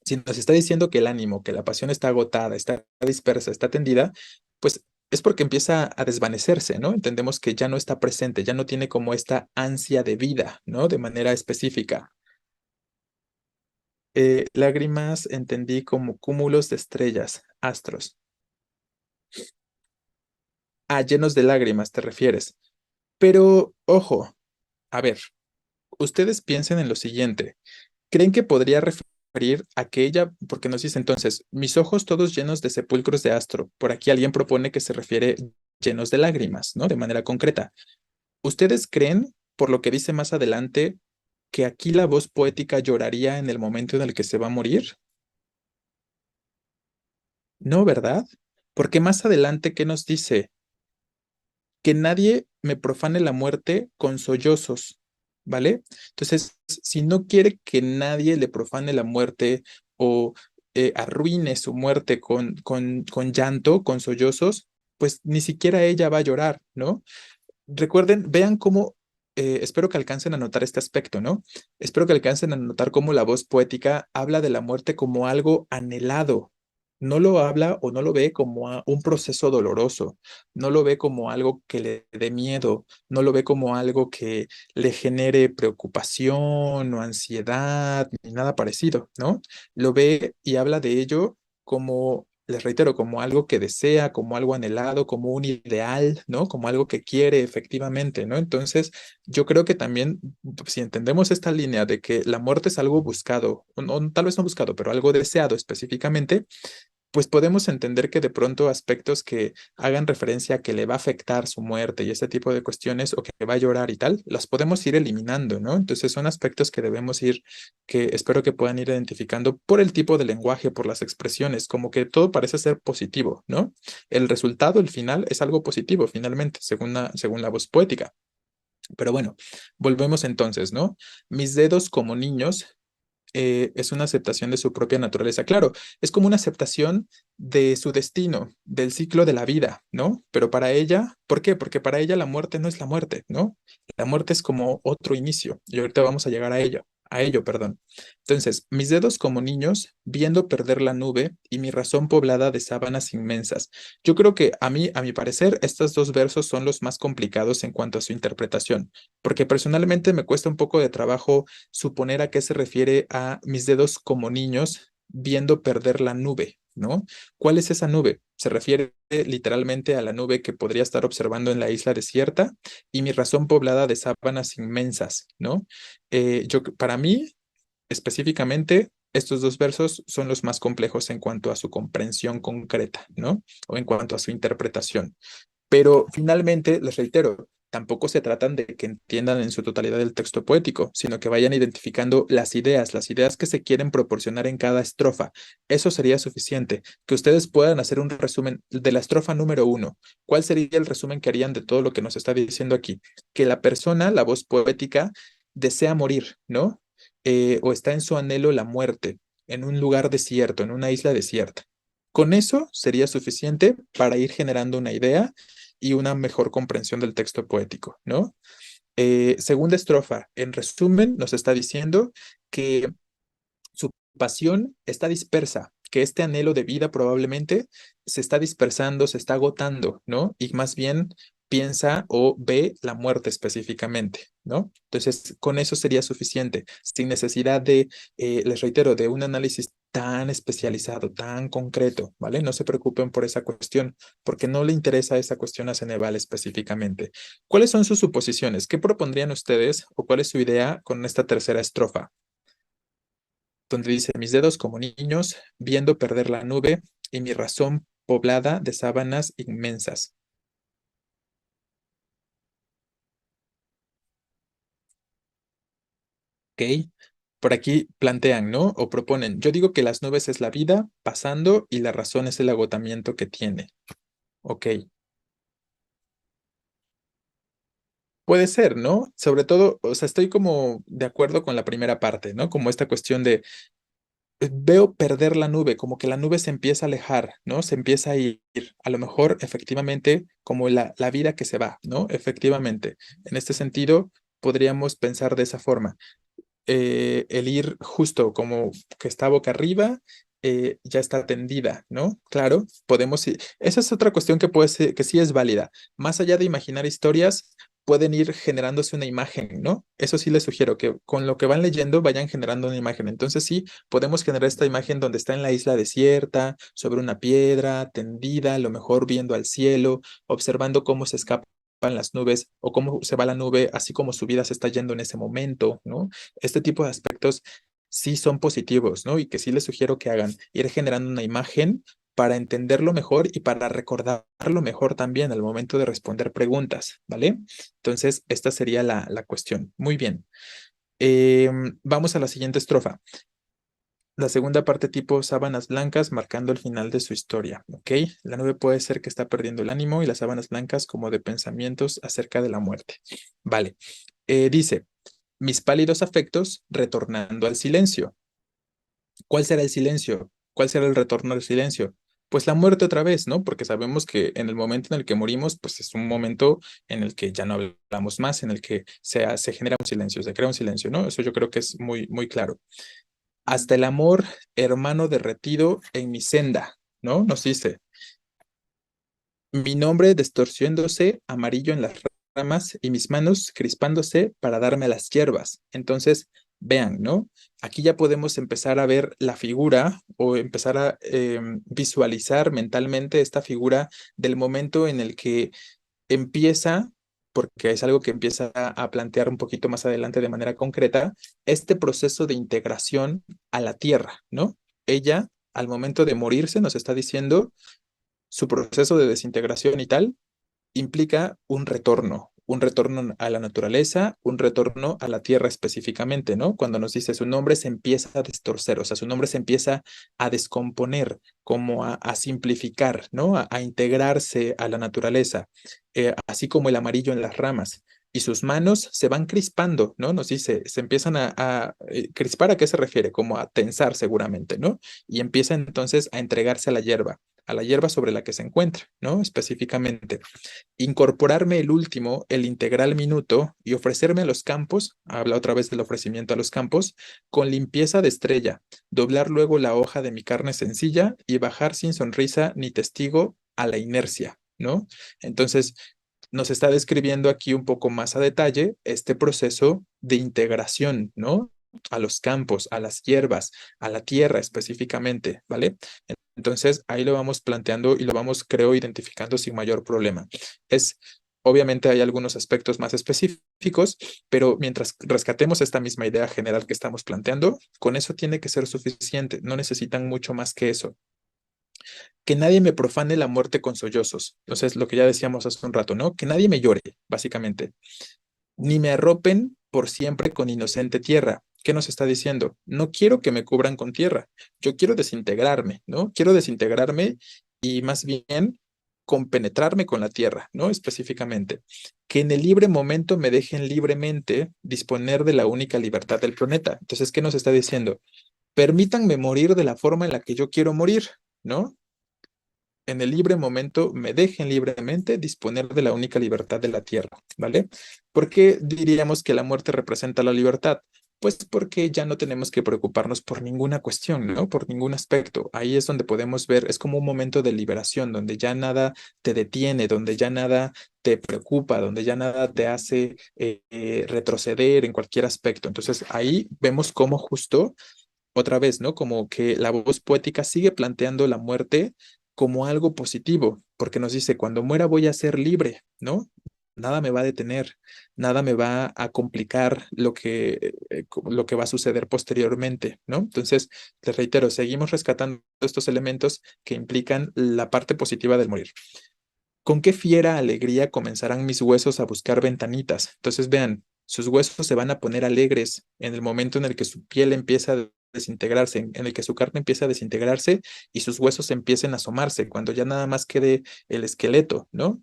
si nos está diciendo que el ánimo, que la pasión está agotada, está dispersa, está tendida, pues es porque empieza a desvanecerse, ¿no? Entendemos que ya no está presente, ya no tiene como esta ansia de vida, ¿no? De manera específica. Lágrimas entendí como cúmulos de estrellas, astros. Ah, llenos de lágrimas, te refieres. Pero, ojo, a ver, ustedes piensen en lo siguiente. ¿Creen que podría referir a que ella, porque nos dice entonces, mis ojos todos llenos de sepulcros de astro? Por aquí alguien propone que se refiere llenos de lágrimas, ¿no? De manera concreta. ¿Ustedes creen, por lo que dice más adelante, que aquí la voz poética lloraría en el momento en el que se va a morir? No, ¿verdad? Porque más adelante, ¿qué nos dice? Que nadie me profane la muerte con sollozos, ¿vale? Entonces, si no quiere que nadie le profane la muerte o arruine su muerte con llanto, con sollozos, pues ni siquiera ella va a llorar, ¿no? Recuerden, vean cómo, espero que alcancen a notar este aspecto, ¿no? Espero que alcancen a notar cómo la voz poética habla de la muerte como algo anhelado. No lo habla o no lo ve como un proceso doloroso, no lo ve como algo que le dé miedo, no lo ve como algo que le genere preocupación o ansiedad, ni nada parecido, ¿no? Lo ve y habla de ello como, les reitero, como algo que desea, como algo anhelado, como un ideal, ¿no? Como algo que quiere efectivamente, ¿no? Entonces, yo creo que también, si entendemos esta línea de que la muerte es algo buscado, o tal vez no buscado, pero algo deseado específicamente, pues podemos entender que de pronto aspectos que hagan referencia a que le va a afectar su muerte y este tipo de cuestiones o que va a llorar y tal, las podemos ir eliminando, ¿no? Entonces son aspectos que debemos ir, que espero que puedan ir identificando por el tipo de lenguaje, por las expresiones, como que todo parece ser positivo, ¿no? El resultado, el final, es algo positivo finalmente, según la voz poética. Pero bueno, volvemos entonces, ¿no? Mis dedos como niños es una aceptación de su propia naturaleza. Claro, es como una aceptación de su destino, del ciclo de la vida, ¿no? Pero para ella, ¿por qué? Porque para ella la muerte no es la muerte, ¿no? La muerte es como otro inicio y ahorita vamos a llegar a ello, perdón. Entonces, mis dedos como niños, viendo perder la nube y mi razón poblada de sábanas inmensas. Yo creo que a mi parecer, estos dos versos son los más complicados en cuanto a su interpretación, porque personalmente me cuesta un poco de trabajo suponer a qué se refiere a mis dedos como niños viendo perder la nube, ¿no? ¿Cuál es esa nube? Se refiere literalmente a la nube que podría estar observando en la isla desierta y mi razón poblada de sábanas inmensas, ¿no? Para mí, específicamente, estos dos versos son los más complejos en cuanto a su comprensión concreta, ¿no? O en cuanto a su interpretación. Pero finalmente, les reitero, tampoco se tratan de que entiendan en su totalidad el texto poético, sino que vayan identificando las ideas que se quieren proporcionar en cada estrofa. Eso sería suficiente, que ustedes puedan hacer un resumen de la estrofa número uno. ¿Cuál sería el resumen que harían de todo lo que nos está diciendo aquí? Que la persona, la voz poética, desea morir, ¿no? O está en su anhelo la muerte, en un lugar desierto, en una isla desierta. Con eso sería suficiente para ir generando una idea y una mejor comprensión del texto poético, ¿no? Segunda estrofa, en resumen, nos está diciendo que su pasión está dispersa, que este anhelo de vida probablemente se está dispersando, se está agotando, ¿no? Y más bien piensa o ve la muerte específicamente, ¿no? Entonces, con eso sería suficiente, sin necesidad de, les reitero, de un análisis tan especializado, tan concreto, ¿vale? No se preocupen por esa cuestión, porque no le interesa esa cuestión a Ceneval específicamente. ¿Cuáles son sus suposiciones? ¿Qué propondrían ustedes o cuál es su idea con esta tercera estrofa? Donde dice, mis dedos como niños, viendo perder la nube y mi razón poblada de sábanas inmensas. ¿Ok? Por aquí plantean, ¿no? O proponen, yo digo que las nubes es la vida pasando y la razón es el agotamiento que tiene. Ok, puede ser, ¿no? Sobre todo, o sea, estoy como de acuerdo con la primera parte, ¿no? Como esta cuestión de veo perder la nube, como que la nube se empieza a alejar, ¿no? Se empieza a ir. A lo mejor, efectivamente, como la vida que se va, ¿no? Efectivamente. En este sentido, podríamos pensar de esa forma. El ir justo como que está boca arriba, ya está tendida, ¿no? Claro, podemos ir. Esa es otra cuestión que puede ser, que sí es válida. Más allá de imaginar historias, pueden ir generándose una imagen, ¿no? Eso sí les sugiero, que con lo que van leyendo vayan generando una imagen. Entonces sí, podemos generar esta imagen donde está en la isla desierta, sobre una piedra, tendida, a lo mejor viendo al cielo, observando cómo se escapan las nubes o cómo se va la nube, así como su vida se está yendo en ese momento, ¿no? Este tipo de aspectos sí son positivos, ¿no? Y que sí les sugiero que hagan, ir generando una imagen para entenderlo mejor y para recordarlo mejor también al momento de responder preguntas, ¿vale? Entonces, esta sería la cuestión. Muy bien. Vamos a la siguiente estrofa. La segunda parte tipo sábanas blancas marcando el final de su historia, ¿ok? La nube puede ser que está perdiendo el ánimo y las sábanas blancas como de pensamientos acerca de la muerte. Vale. Dice, mis pálidos afectos retornando al silencio. ¿Cuál será el silencio? ¿Cuál será el retorno al silencio? Pues la muerte otra vez, ¿no? Porque sabemos que en el momento en el que morimos, pues es un momento en el que ya no hablamos más, en el que se genera un silencio, se crea un silencio, ¿no? Eso yo creo que es muy, muy claro. Hasta el amor, hermano derretido en mi senda, ¿no? Nos dice, mi nombre distorsiéndose, amarillo en las ramas y mis manos crispándose para darme a las hierbas. Entonces, vean, ¿no? Aquí ya podemos empezar a ver la figura o empezar a visualizar mentalmente esta figura del momento en el que empieza, porque es algo que empieza a plantear un poquito más adelante de manera concreta, este proceso de integración a la tierra, ¿no? Ella, al momento de morirse, nos está diciendo su proceso de desintegración y tal, implica un retorno a la naturaleza, un retorno a la tierra específicamente, ¿no? Cuando nos dice su nombre se empieza a distorcer, o sea, su nombre se empieza a descomponer, como a simplificar, ¿no? A integrarse a la naturaleza, así como el amarillo en las ramas. y sus manos se van crispando, ¿no? Nos dice, se empiezan a crispar. ¿A qué se refiere? Como a tensar seguramente, ¿no? Y empieza entonces a entregarse a la hierba sobre la que se encuentra, ¿no? Específicamente. Incorporarme el último, el integral minuto, y ofrecerme a los campos, habla otra vez del ofrecimiento a los campos, con limpieza de estrella, doblar luego la hoja de mi carne sencilla y bajar sin sonrisa ni testigo a la inercia, ¿no? Entonces, nos está describiendo aquí un poco más a detalle este proceso de integración, ¿no? A los campos, a las hierbas, a la tierra específicamente, ¿vale? Entonces, ahí lo vamos planteando y lo vamos, creo, identificando sin mayor problema. Es, obviamente hay algunos aspectos más específicos, pero mientras rescatemos esta misma idea general que estamos planteando, con eso tiene que ser suficiente. No necesitan mucho más que eso. Que nadie me profane la muerte con sollozos. Entonces, lo que ya decíamos hace un rato, ¿no? Que nadie me llore, básicamente. Ni me arropen por siempre con inocente tierra. ¿Qué nos está diciendo? No quiero que me cubran con tierra. Yo quiero desintegrarme, ¿no? Quiero desintegrarme y más bien compenetrarme con la tierra, ¿no? Específicamente. Que en el libre momento me dejen libremente disponer de la única libertad del planeta. Entonces, ¿qué nos está diciendo? Permítanme morir de la forma en la que yo quiero morir, ¿no? En el libre momento me dejen libremente disponer de la única libertad de la tierra, ¿vale? ¿Por qué diríamos que la muerte representa la libertad? Pues porque ya no tenemos que preocuparnos por ninguna cuestión, ¿no? Por ningún aspecto. Ahí es donde podemos ver, es como un momento de liberación, donde ya nada te detiene, donde ya nada te preocupa, donde ya nada te hace retroceder en cualquier aspecto. Entonces ahí vemos cómo justo otra vez, ¿no? Como que la voz poética sigue planteando la muerte como algo positivo, porque nos dice, cuando muera voy a ser libre, ¿no? Nada me va a detener, nada me va a complicar lo que va a suceder posteriormente, ¿no? Entonces, les reitero, seguimos rescatando estos elementos que implican la parte positiva del morir. ¿Con qué fiera alegría comenzarán mis huesos a buscar ventanitas? Entonces, vean, sus huesos se van a poner alegres en el momento en el que su piel empieza a desintegrarse, en el que su carne empieza a desintegrarse y sus huesos empiecen a asomarse, cuando ya nada más quede el esqueleto, ¿no?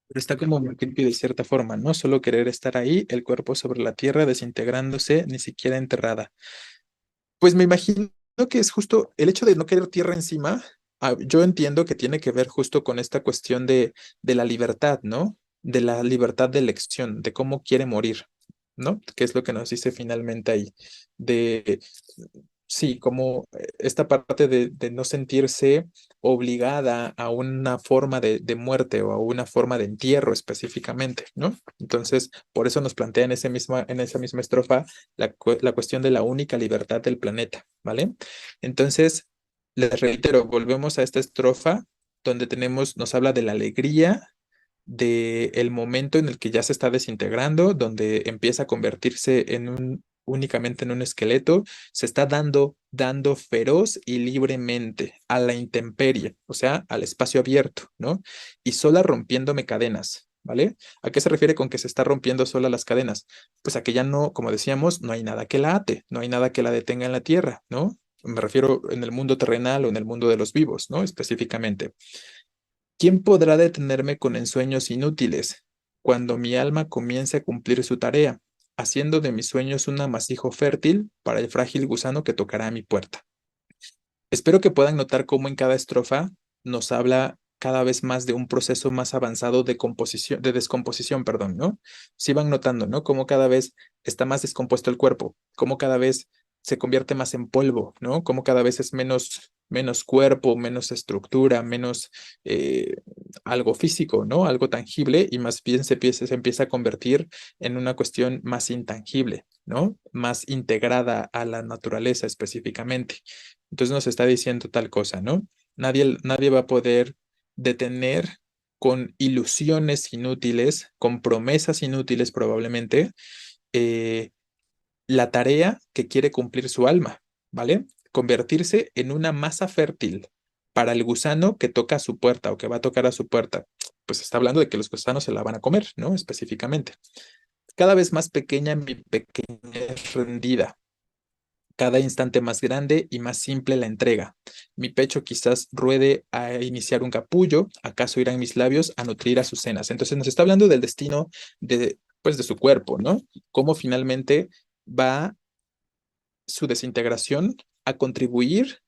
Pero está como muy creepy de cierta forma, ¿no? Solo querer estar ahí, el cuerpo sobre la tierra desintegrándose, ni siquiera enterrada. Pues me imagino que es justo el hecho de no querer tierra encima. Yo entiendo que tiene que ver justo con esta cuestión de la libertad, ¿no? De la libertad de elección, de cómo quiere morir, ¿no? Que es lo que nos dice finalmente ahí. De, sí, como esta parte de no sentirse obligada a una forma de muerte o a una forma de entierro específicamente, ¿no? Entonces, por eso nos plantea en esa misma estrofa la cuestión de la única libertad del planeta, ¿vale? Entonces, les reitero, volvemos a esta estrofa donde nos habla de la alegría, de el momento en el que ya se está desintegrando, donde empieza a convertirse únicamente en un esqueleto, se está dando feroz y libremente a la intemperie, o sea, al espacio abierto, ¿no? Y sola rompiéndome cadenas. ¿Vale? ¿A qué se refiere con que se está rompiendo sola las cadenas? Pues a que ya no, como decíamos, no hay nada que la ate, no hay nada que la detenga en la tierra, ¿no? Me refiero en el mundo terrenal o en el mundo de los vivos, ¿no? Específicamente. ¿Quién podrá detenerme con ensueños inútiles cuando mi alma comience a cumplir su tarea, haciendo de mis sueños un amasijo fértil para el frágil gusano que tocará a mi puerta? Espero que puedan notar cómo en cada estrofa nos habla cada vez más de un proceso más avanzado de composición, de descomposición, perdón, ¿no? Si van notando, ¿no? Cómo cada vez está más descompuesto el cuerpo, cómo cada vez se convierte más en polvo, ¿no? Cómo cada vez es menos cuerpo, menos estructura, menos algo físico, ¿no? Algo tangible y más bien se empieza a convertir en una cuestión más intangible, ¿no? Más integrada a la naturaleza específicamente. Entonces nos está diciendo tal cosa, ¿no? Nadie va a poder detener con ilusiones inútiles, con promesas inútiles probablemente, eh, la tarea que quiere cumplir su alma, ¿vale? Convertirse en una masa fértil para el gusano que toca a su puerta o que va a tocar a su puerta. Pues está hablando de que los gusanos se la van a comer, ¿no? Específicamente. Cada vez más pequeña mi pequeñez rendida, cada instante más grande y más simple la entrega. Mi pecho quizás ruede a iniciar un capullo, acaso irán mis labios a nutrir a sus cenas. Entonces nos está hablando del destino pues, de su cuerpo, ¿no? Cómo finalmente va su desintegración a contribuir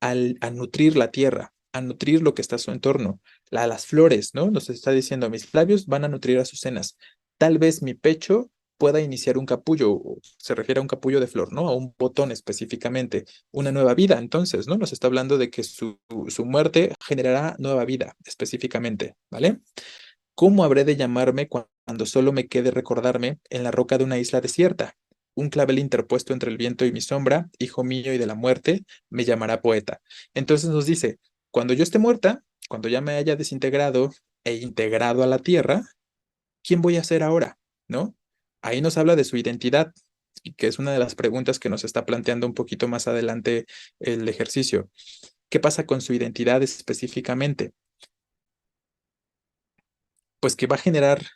a nutrir la tierra, a nutrir lo que está a su entorno. Las flores, ¿no? Nos está diciendo, mis labios van a nutrir a sus cenas. Tal vez mi pecho pueda iniciar un capullo, o se refiere a un capullo de flor, ¿no? A un botón específicamente, una nueva vida. Entonces, ¿no? Nos está hablando de que su muerte generará nueva vida específicamente, ¿vale? ¿Cómo habré de llamarme cuando solo me quede recordarme en la roca de una isla desierta? Un clavel interpuesto entre el viento y mi sombra, hijo mío y de la muerte, me llamará poeta. Entonces nos dice, cuando yo esté muerta, cuando ya me haya desintegrado e integrado a la tierra, ¿quién voy a ser ahora? ¿No? Ahí nos habla de su identidad, y que es una de las preguntas que nos está planteando un poquito más adelante el ejercicio. ¿Qué pasa con su identidad específicamente? Pues que va a generar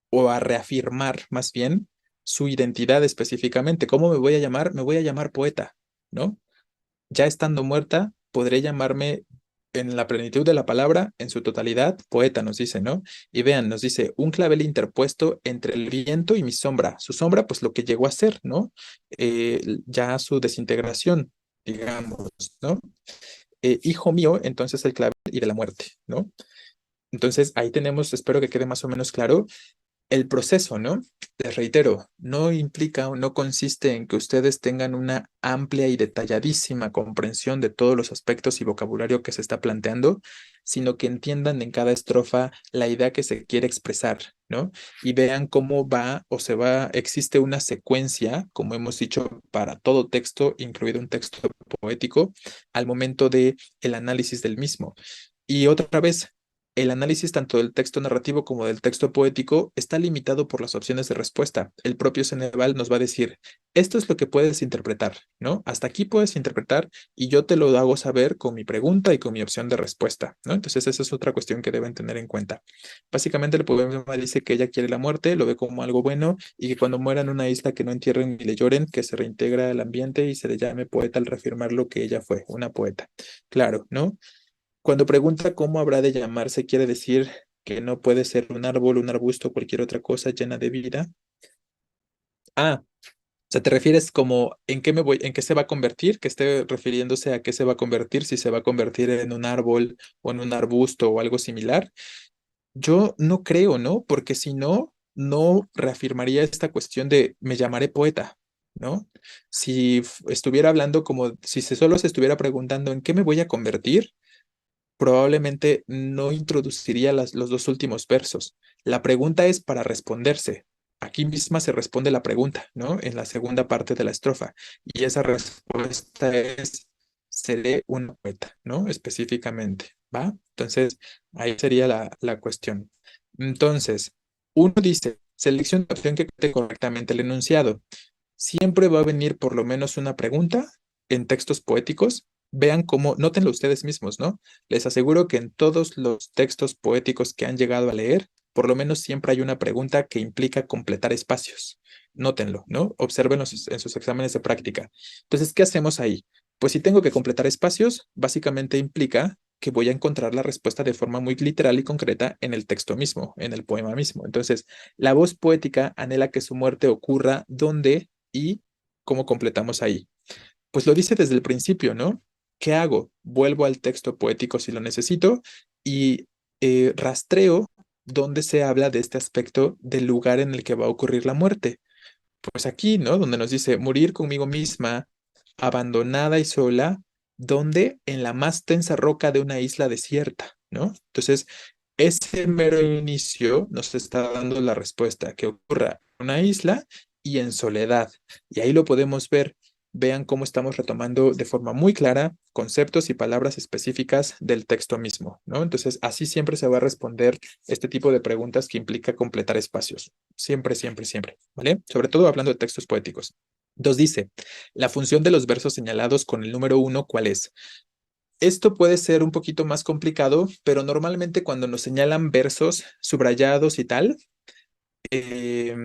o a reafirmar más bien su identidad específicamente. ¿Cómo me voy a llamar? Me voy a llamar poeta, ¿no? Ya estando muerta, podré llamarme en la plenitud de la palabra, en su totalidad, poeta, nos dice, ¿no? Y vean, nos dice, un clavel interpuesto entre el viento y mi sombra. Su sombra, pues lo que llegó a ser, ¿no? Ya su desintegración, digamos, ¿no? Hijo mío, entonces el clavel y de la muerte, ¿no? Entonces ahí tenemos, espero que quede más o menos claro el proceso, ¿no? Les reitero, no implica o no consiste en que ustedes tengan una amplia y detalladísima comprensión de todos los aspectos y vocabulario que se está planteando, sino que entiendan en cada estrofa la idea que se quiere expresar, ¿no? Y vean cómo va o se va, existe una secuencia, como hemos dicho, para todo texto, incluido un texto poético, al momento de el análisis del mismo. Y otra vez, el análisis tanto del texto narrativo como del texto poético está limitado por las opciones de respuesta. El propio Ceneval nos va a decir, esto es lo que puedes interpretar, ¿no? Hasta aquí puedes interpretar y yo te lo hago saber con mi pregunta y con mi opción de respuesta, ¿no? Entonces esa es otra cuestión que deben tener en cuenta. Básicamente el poema dice que ella quiere la muerte, lo ve como algo bueno y que cuando muera en una isla que no entierren ni le lloren, que se reintegra el ambiente y se le llame poeta al reafirmar lo que ella fue, una poeta. Claro, ¿no? Cuando pregunta cómo habrá de llamarse, quiere decir que no puede ser un árbol, un arbusto o cualquier otra cosa llena de vida. Ah, o sea, ¿te refieres como en qué en qué se va a convertir? Que esté refiriéndose a qué se va a convertir, si se va a convertir en un árbol o en un arbusto o algo similar. Yo no creo, ¿no? Porque si no, no reafirmaría esta cuestión de me llamaré poeta, ¿no? Si estuviera hablando como si solo se estuviera preguntando en qué me voy a convertir, probablemente no introduciría los dos últimos versos. La pregunta es para responderse. Aquí misma se responde la pregunta, ¿no? En la segunda parte de la estrofa. Y esa respuesta es, seré un poeta, ¿no? Específicamente, ¿va? Entonces, ahí sería la cuestión. Entonces, uno dice, selecciona la opción que cate correctamente el enunciado. Siempre va a venir por lo menos una pregunta en textos poéticos. Vean cómo, nótenlo ustedes mismos, ¿no? Les aseguro que en todos los textos poéticos que han llegado a leer, por lo menos siempre hay una pregunta que implica completar espacios. Nótenlo, ¿no? Obsérvenlo en sus exámenes de práctica. Entonces, ¿qué hacemos ahí? Pues si tengo que completar espacios, básicamente implica que voy a encontrar la respuesta de forma muy literal y concreta en el texto mismo, en el poema mismo. Entonces, la voz poética anhela que su muerte ocurra donde y cómo completamos ahí. Pues lo dice desde el principio, ¿no? ¿Qué hago? Vuelvo al texto poético si lo necesito y rastreo dónde se habla de este aspecto del lugar en el que va a ocurrir la muerte. Pues aquí, ¿no? Donde nos dice morir conmigo misma, abandonada y sola, donde en la más tensa roca de una isla desierta, ¿no? Entonces, ese mero inicio nos está dando la respuesta que ocurra en una isla y en soledad. Y ahí lo podemos ver. Vean cómo estamos retomando de forma muy clara conceptos y palabras específicas del texto mismo, ¿no? Entonces, así siempre se va a responder este tipo de preguntas que implica completar espacios. Siempre, siempre, siempre, ¿vale? Sobre todo hablando de textos poéticos. Dos dice, la función de los versos señalados con el número uno, ¿cuál es? Esto puede ser un poquito más complicado, pero normalmente cuando nos señalan versos subrayados y tal, eh,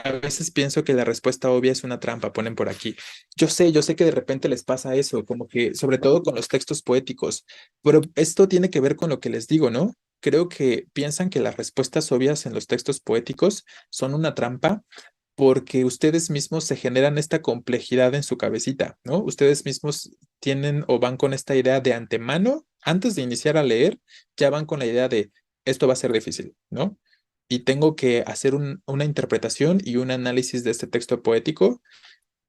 a veces pienso que la respuesta obvia es una trampa, ponen por aquí. Yo sé que de repente les pasa eso, como que sobre todo con los textos poéticos, pero esto tiene que ver con lo que les digo, ¿no? Creo que piensan que las respuestas obvias en los textos poéticos son una trampa porque ustedes mismos se generan esta complejidad en su cabecita, ¿no? Ustedes mismos tienen o van con esta idea de antemano, antes de iniciar a leer, ya van con la idea de esto va a ser difícil, ¿no? Y tengo que hacer una interpretación y un análisis de este texto poético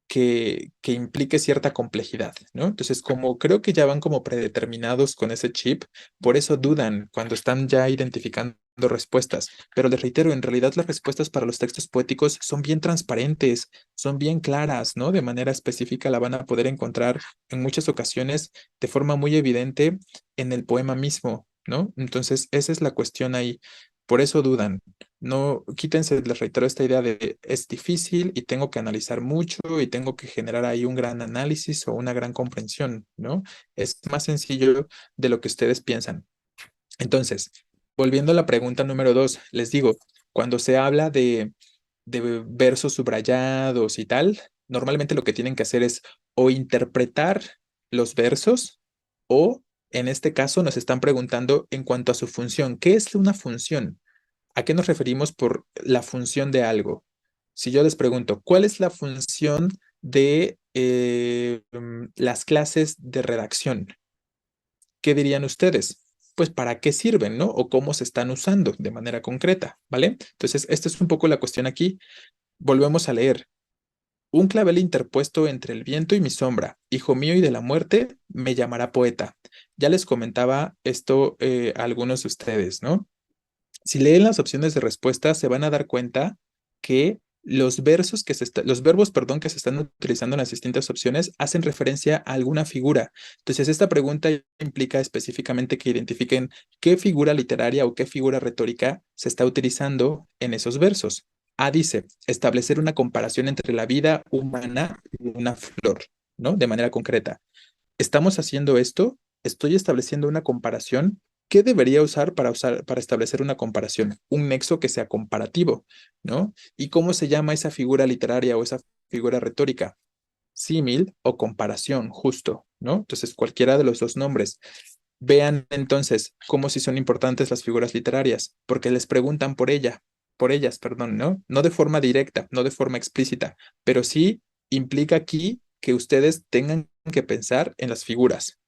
que implique cierta complejidad, ¿no? Entonces, como creo que ya van como predeterminados con ese chip, por eso dudan cuando están ya identificando respuestas. Pero les reitero, en realidad las respuestas para los textos poéticos son bien transparentes, son bien claras, ¿no? De manera específica la van a poder encontrar en muchas ocasiones de forma muy evidente en el poema mismo, ¿no? Entonces, esa es la cuestión ahí. Por eso dudan. No, quítense, les reitero esta idea de es difícil y tengo que analizar mucho y tengo que generar ahí un gran análisis o una gran comprensión, ¿no? Es más sencillo de lo que ustedes piensan. Entonces, volviendo a la pregunta número dos, les digo, cuando se habla de versos subrayados y tal, normalmente lo que tienen que hacer es o interpretar los versos o, en este caso, nos están preguntando en cuanto a su función. ¿Qué es una función? ¿A qué nos referimos por la función de algo? Si yo les pregunto, ¿cuál es la función de las clases de redacción? ¿Qué dirían ustedes? Pues para qué sirven, ¿no? O cómo se están usando de manera concreta, ¿vale? Entonces, esta es un poco la cuestión aquí. Volvemos a leer. Un clavel interpuesto entre el viento y mi sombra, hijo mío y de la muerte, me llamará poeta. Ya les comentaba esto a algunos de ustedes, ¿no? Si leen las opciones de respuesta, se van a dar cuenta que los verbos, perdón, que se están utilizando en las distintas opciones hacen referencia a alguna figura. Entonces, esta pregunta implica específicamente que identifiquen qué figura literaria o qué figura retórica se está utilizando en esos versos. A dice, establecer una comparación entre la vida humana y una flor, ¿no? De manera concreta. ¿Estamos haciendo esto? Estoy estableciendo una comparación. ¿Qué debería usar para establecer una comparación? Un nexo que sea comparativo, ¿no? ¿Y cómo se llama esa figura literaria o esa figura retórica? Símil o comparación, justo, ¿no? Entonces, cualquiera de los dos nombres. Vean entonces cómo si son importantes las figuras literarias, porque les preguntan por ellas, perdón, ¿no? No de forma directa, no de forma explícita, pero sí implica aquí que ustedes tengan que pensar en las figuras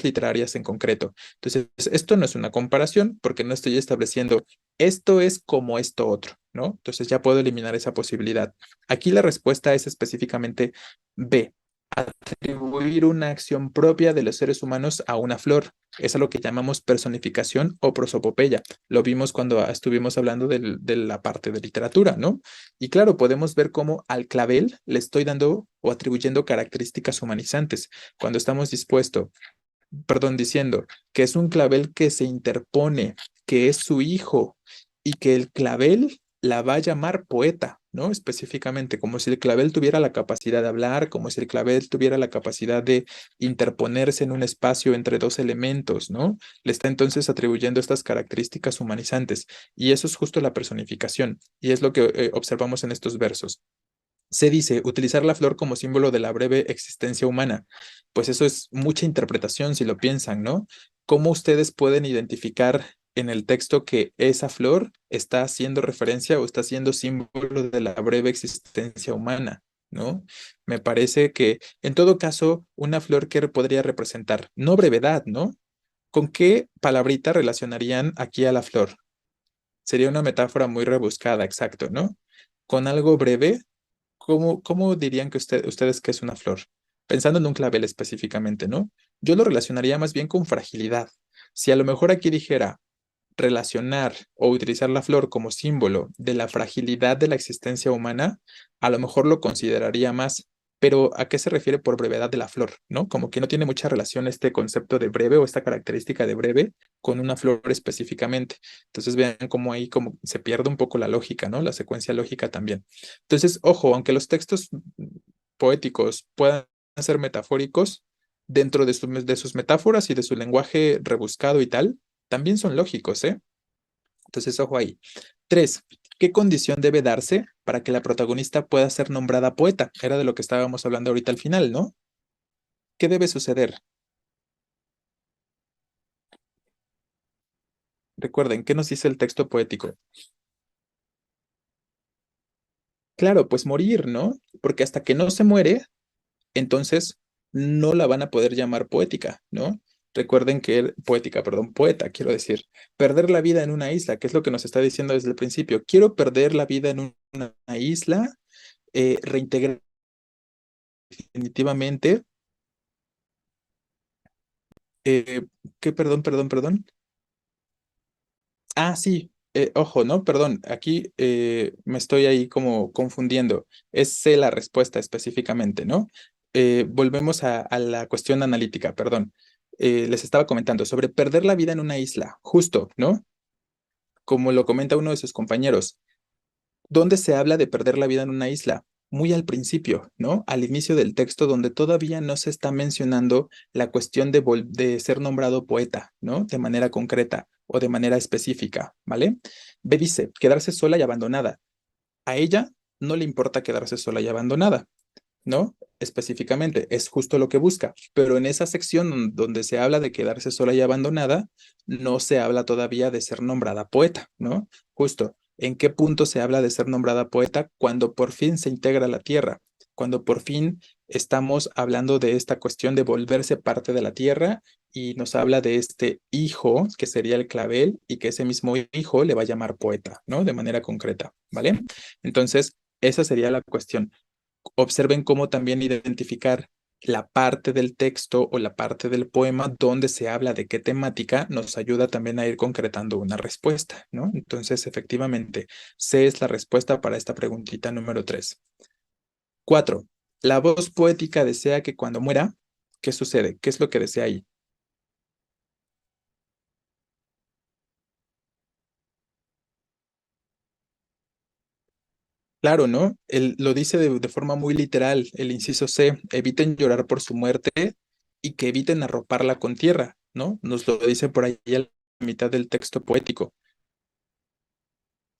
literarias en concreto. Entonces, esto no es una comparación porque no estoy estableciendo esto es como esto otro, ¿no? Entonces ya puedo eliminar esa posibilidad. Aquí la respuesta es específicamente B, atribuir una acción propia de los seres humanos a una flor. Es a lo que llamamos personificación o prosopopeya. Lo vimos cuando estuvimos hablando de la parte de literatura, ¿no? Y claro, podemos ver cómo al clavel le estoy dando o atribuyendo características humanizantes. Cuando estamos diciendo que es un clavel que se interpone, que es su hijo y que el clavel la va a llamar poeta, ¿no? Específicamente, como si el clavel tuviera la capacidad de hablar, como si el clavel tuviera la capacidad de interponerse en un espacio entre dos elementos, ¿no? Le está entonces atribuyendo estas características humanizantes y eso es justo la personificación y es lo que observamos en estos versos. Se dice utilizar la flor como símbolo de la breve existencia humana. Pues eso es mucha interpretación si lo piensan, ¿no? ¿Cómo ustedes pueden identificar en el texto que esa flor está haciendo referencia o está siendo símbolo de la breve existencia humana? ¿No? Me parece que en todo caso, una flor que podría representar, no brevedad, ¿no? ¿Con qué palabrita relacionarían aquí a la flor? Sería una metáfora muy rebuscada, exacto, ¿no? Con algo breve. ¿Cómo dirían que ustedes que es una flor? Pensando en un clavel específicamente, ¿no? Yo lo relacionaría más bien con fragilidad. Si a lo mejor aquí dijera relacionar o utilizar la flor como símbolo de la fragilidad de la existencia humana, a lo mejor lo consideraría más. Pero ¿a qué se refiere por brevedad de la flor? ¿No? Como que no tiene mucha relación este concepto de breve o esta característica de breve con una flor específicamente. Entonces vean cómo ahí como se pierde un poco la lógica, ¿no? La secuencia lógica también. Entonces, ojo, aunque los textos poéticos puedan ser metafóricos, dentro de sus metáforas y de su lenguaje rebuscado y tal, también son lógicos, ¿eh? Entonces, ojo ahí. Tres, ¿Qué condición debe darse para que la protagonista pueda ser nombrada poeta? Era de lo que estábamos hablando ahorita al final, ¿no? ¿Qué debe suceder? Recuerden, ¿qué nos dice el texto poético? Claro, pues morir, ¿no? Porque hasta que no se muere, entonces no la van a poder llamar poética, ¿no? Recuerden que, poética, perdón, poeta, quiero decir, perder la vida en una isla, que es lo que nos está diciendo desde el principio. Quiero perder la vida en una isla, reintegrar definitivamente. ¿Qué? Perdón, perdón, perdón. Ah, sí, ojo, ¿no? Perdón, aquí me estoy ahí como confundiendo. Es C la respuesta específicamente, ¿no? Volvemos a la cuestión analítica, perdón. Les estaba comentando sobre perder la vida en una isla, justo, ¿no? Como lo comenta uno de sus compañeros. ¿Dónde se habla de perder la vida en una isla? Muy al principio, ¿no? Al inicio del texto, donde todavía no se está mencionando la cuestión de ser nombrado poeta, ¿no? De manera concreta o de manera específica, ¿vale? B dice, quedarse sola y abandonada. A ella no le importa quedarse sola y abandonada, ¿no? Específicamente, es justo lo que busca, pero en esa sección donde se habla de quedarse sola y abandonada, no se habla todavía de ser nombrada poeta, ¿no? Justo, ¿en qué punto se habla de ser nombrada poeta? Cuando por fin se integra a la tierra, cuando por fin estamos hablando de esta cuestión de volverse parte de la tierra y nos habla de este hijo, que sería el clavel, y que ese mismo hijo le va a llamar poeta, ¿no? De manera concreta, ¿vale? Entonces, esa sería la cuestión. Observen cómo también identificar la parte del texto o la parte del poema donde se habla de qué temática nos ayuda también a ir concretando una respuesta, ¿no? Entonces, efectivamente, C es la respuesta para esta preguntita número 3. 4. La voz poética desea que cuando muera, ¿qué sucede? ¿Qué es lo que desea ahí? Claro, ¿no? Él lo dice de forma muy literal, el inciso C, eviten llorar por su muerte y que eviten arroparla con tierra, ¿no? Nos lo dice por ahí a la mitad del texto poético.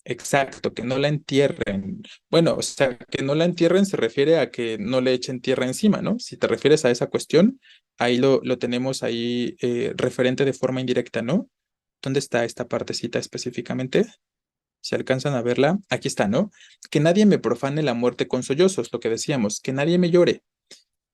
Exacto, que no la entierren. Bueno, o sea, que no la entierren se refiere a que no le echen tierra encima, ¿no? Si te refieres a esa cuestión, ahí lo tenemos ahí referente de forma indirecta, ¿no? ¿Dónde está esta partecita específicamente? Si alcanzan a verla, aquí está, ¿no? Que nadie me profane la muerte con sollozos, lo que decíamos, que nadie me llore,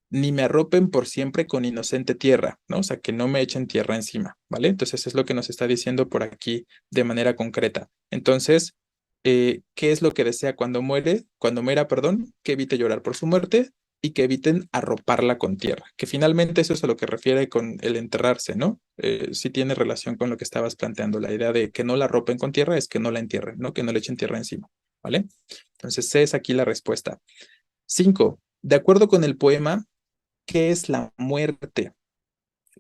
ni me arropen por siempre con inocente tierra, ¿no? O sea, que no me echen tierra encima, ¿vale? Entonces es lo que nos está diciendo por aquí de manera concreta. Entonces, ¿qué es lo que desea cuando muere? Cuando muera, perdón, que evite llorar por su muerte y que eviten arroparla con tierra, que finalmente eso es a lo que refiere con el enterrarse, ¿no? Sí tiene relación con lo que estabas planteando, la idea de que no la arropen con tierra es que no la entierren, ¿no? Que no le echen tierra encima, ¿vale? Entonces, C es aquí la respuesta. 5. De acuerdo con el poema, ¿qué es la muerte?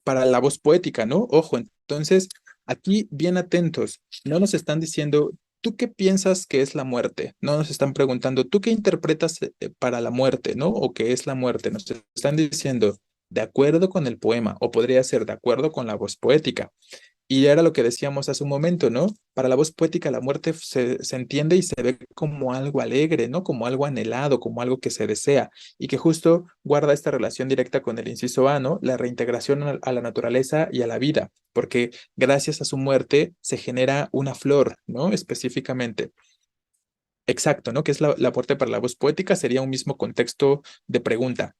Para la voz poética, ¿no? Ojo, entonces, aquí bien atentos, no nos están diciendo, ¿tú qué piensas que es la muerte? No nos están preguntando, ¿tú qué interpretas para la muerte, ¿no? O qué es la muerte. Nos están diciendo, de acuerdo con el poema, o podría ser de acuerdo con la voz poética. Y era lo que decíamos hace un momento, ¿no? Para la voz poética, la muerte se entiende y se ve como algo alegre, ¿no? Como algo anhelado, como algo que se desea, y que justo guarda esta relación directa con el inciso A, ¿no? La reintegración a la naturaleza y a la vida, porque gracias a su muerte se genera una flor, ¿no? Específicamente. Exacto, ¿no? Que es la muerte para la voz poética, sería un mismo contexto de pregunta.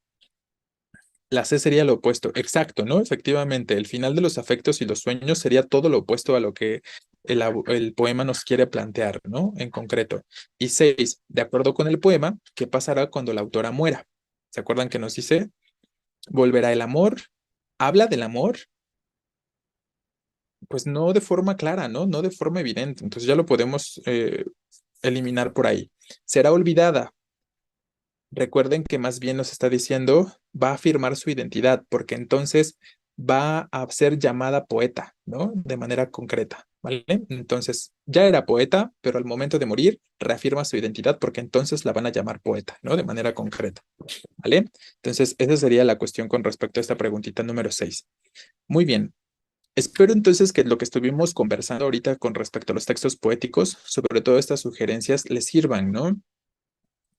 La C sería lo opuesto, exacto, ¿no? Efectivamente, el final de los afectos y los sueños sería todo lo opuesto a lo que el poema nos quiere plantear, ¿no? En concreto. Y 6, de acuerdo con el poema, ¿qué pasará cuando la autora muera? ¿Se acuerdan que nos dice, volverá el amor? ¿Habla del amor? Pues no de forma clara, ¿no? No de forma evidente. Entonces ya lo podemos eliminar por ahí. ¿Será olvidada? Recuerden que más bien nos está diciendo, va a afirmar su identidad, porque entonces va a ser llamada poeta, ¿no? De manera concreta, ¿vale? Entonces, ya era poeta, pero al momento de morir reafirma su identidad porque entonces la van a llamar poeta, ¿no? De manera concreta, ¿vale? Entonces, esa sería la cuestión con respecto a esta preguntita número 6. Muy bien. Espero entonces que lo que estuvimos conversando ahorita con respecto a los textos poéticos, sobre todo estas sugerencias, les sirvan, ¿no?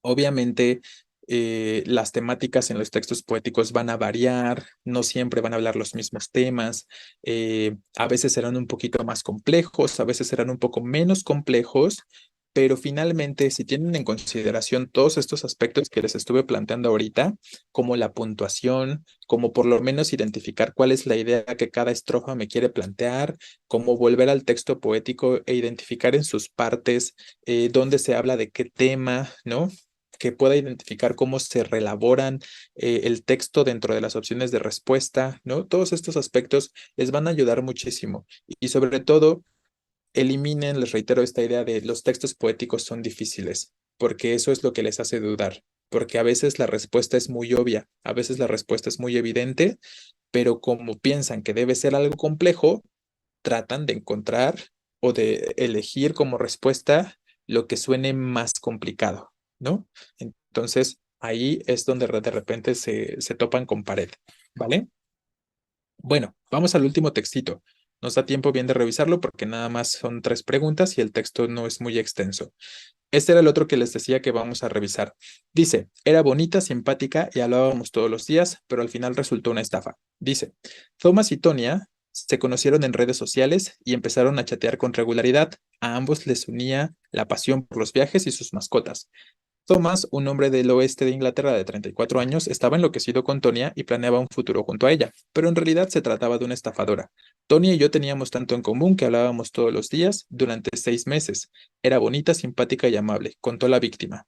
Obviamente, las temáticas en los textos poéticos van a variar, no siempre van a hablar los mismos temas, a veces serán un poquito más complejos, a veces serán un poco menos complejos, pero finalmente, si tienen en consideración todos estos aspectos que les estuve planteando ahorita, como la puntuación, como por lo menos identificar cuál es la idea que cada estrofa me quiere plantear, como volver al texto poético e identificar en sus partes dónde se habla de qué tema, ¿no? Que pueda identificar cómo se relaboran el texto dentro de las opciones de respuesta, ¿no? Todos estos aspectos les van a ayudar muchísimo y sobre todo eliminen, les reitero, esta idea de los textos poéticos son difíciles, porque eso es lo que les hace dudar, porque a veces la respuesta es muy obvia, a veces la respuesta es muy evidente, pero como piensan que debe ser algo complejo, tratan de encontrar o de elegir como respuesta lo que suene más complicado, ¿no? Entonces, ahí es donde de repente se topan con pared, ¿vale? Bueno, vamos al último textito. Nos da tiempo bien de revisarlo porque nada más son 3 preguntas y el texto no es muy extenso. Este era el otro que les decía que vamos a revisar. Dice, era bonita, simpática y hablábamos todos los días, pero al final resultó una estafa. Dice, Thomas y Tonya se conocieron en redes sociales y empezaron a chatear con regularidad. A ambos les unía la pasión por los viajes y sus mascotas. Thomas, un hombre del oeste de Inglaterra de 34 años, estaba enloquecido con Tonya y planeaba un futuro junto a ella, pero en realidad se trataba de una estafadora. Tonya y yo teníamos tanto en común que hablábamos todos los días durante 6 meses. Era bonita, simpática y amable, contó la víctima.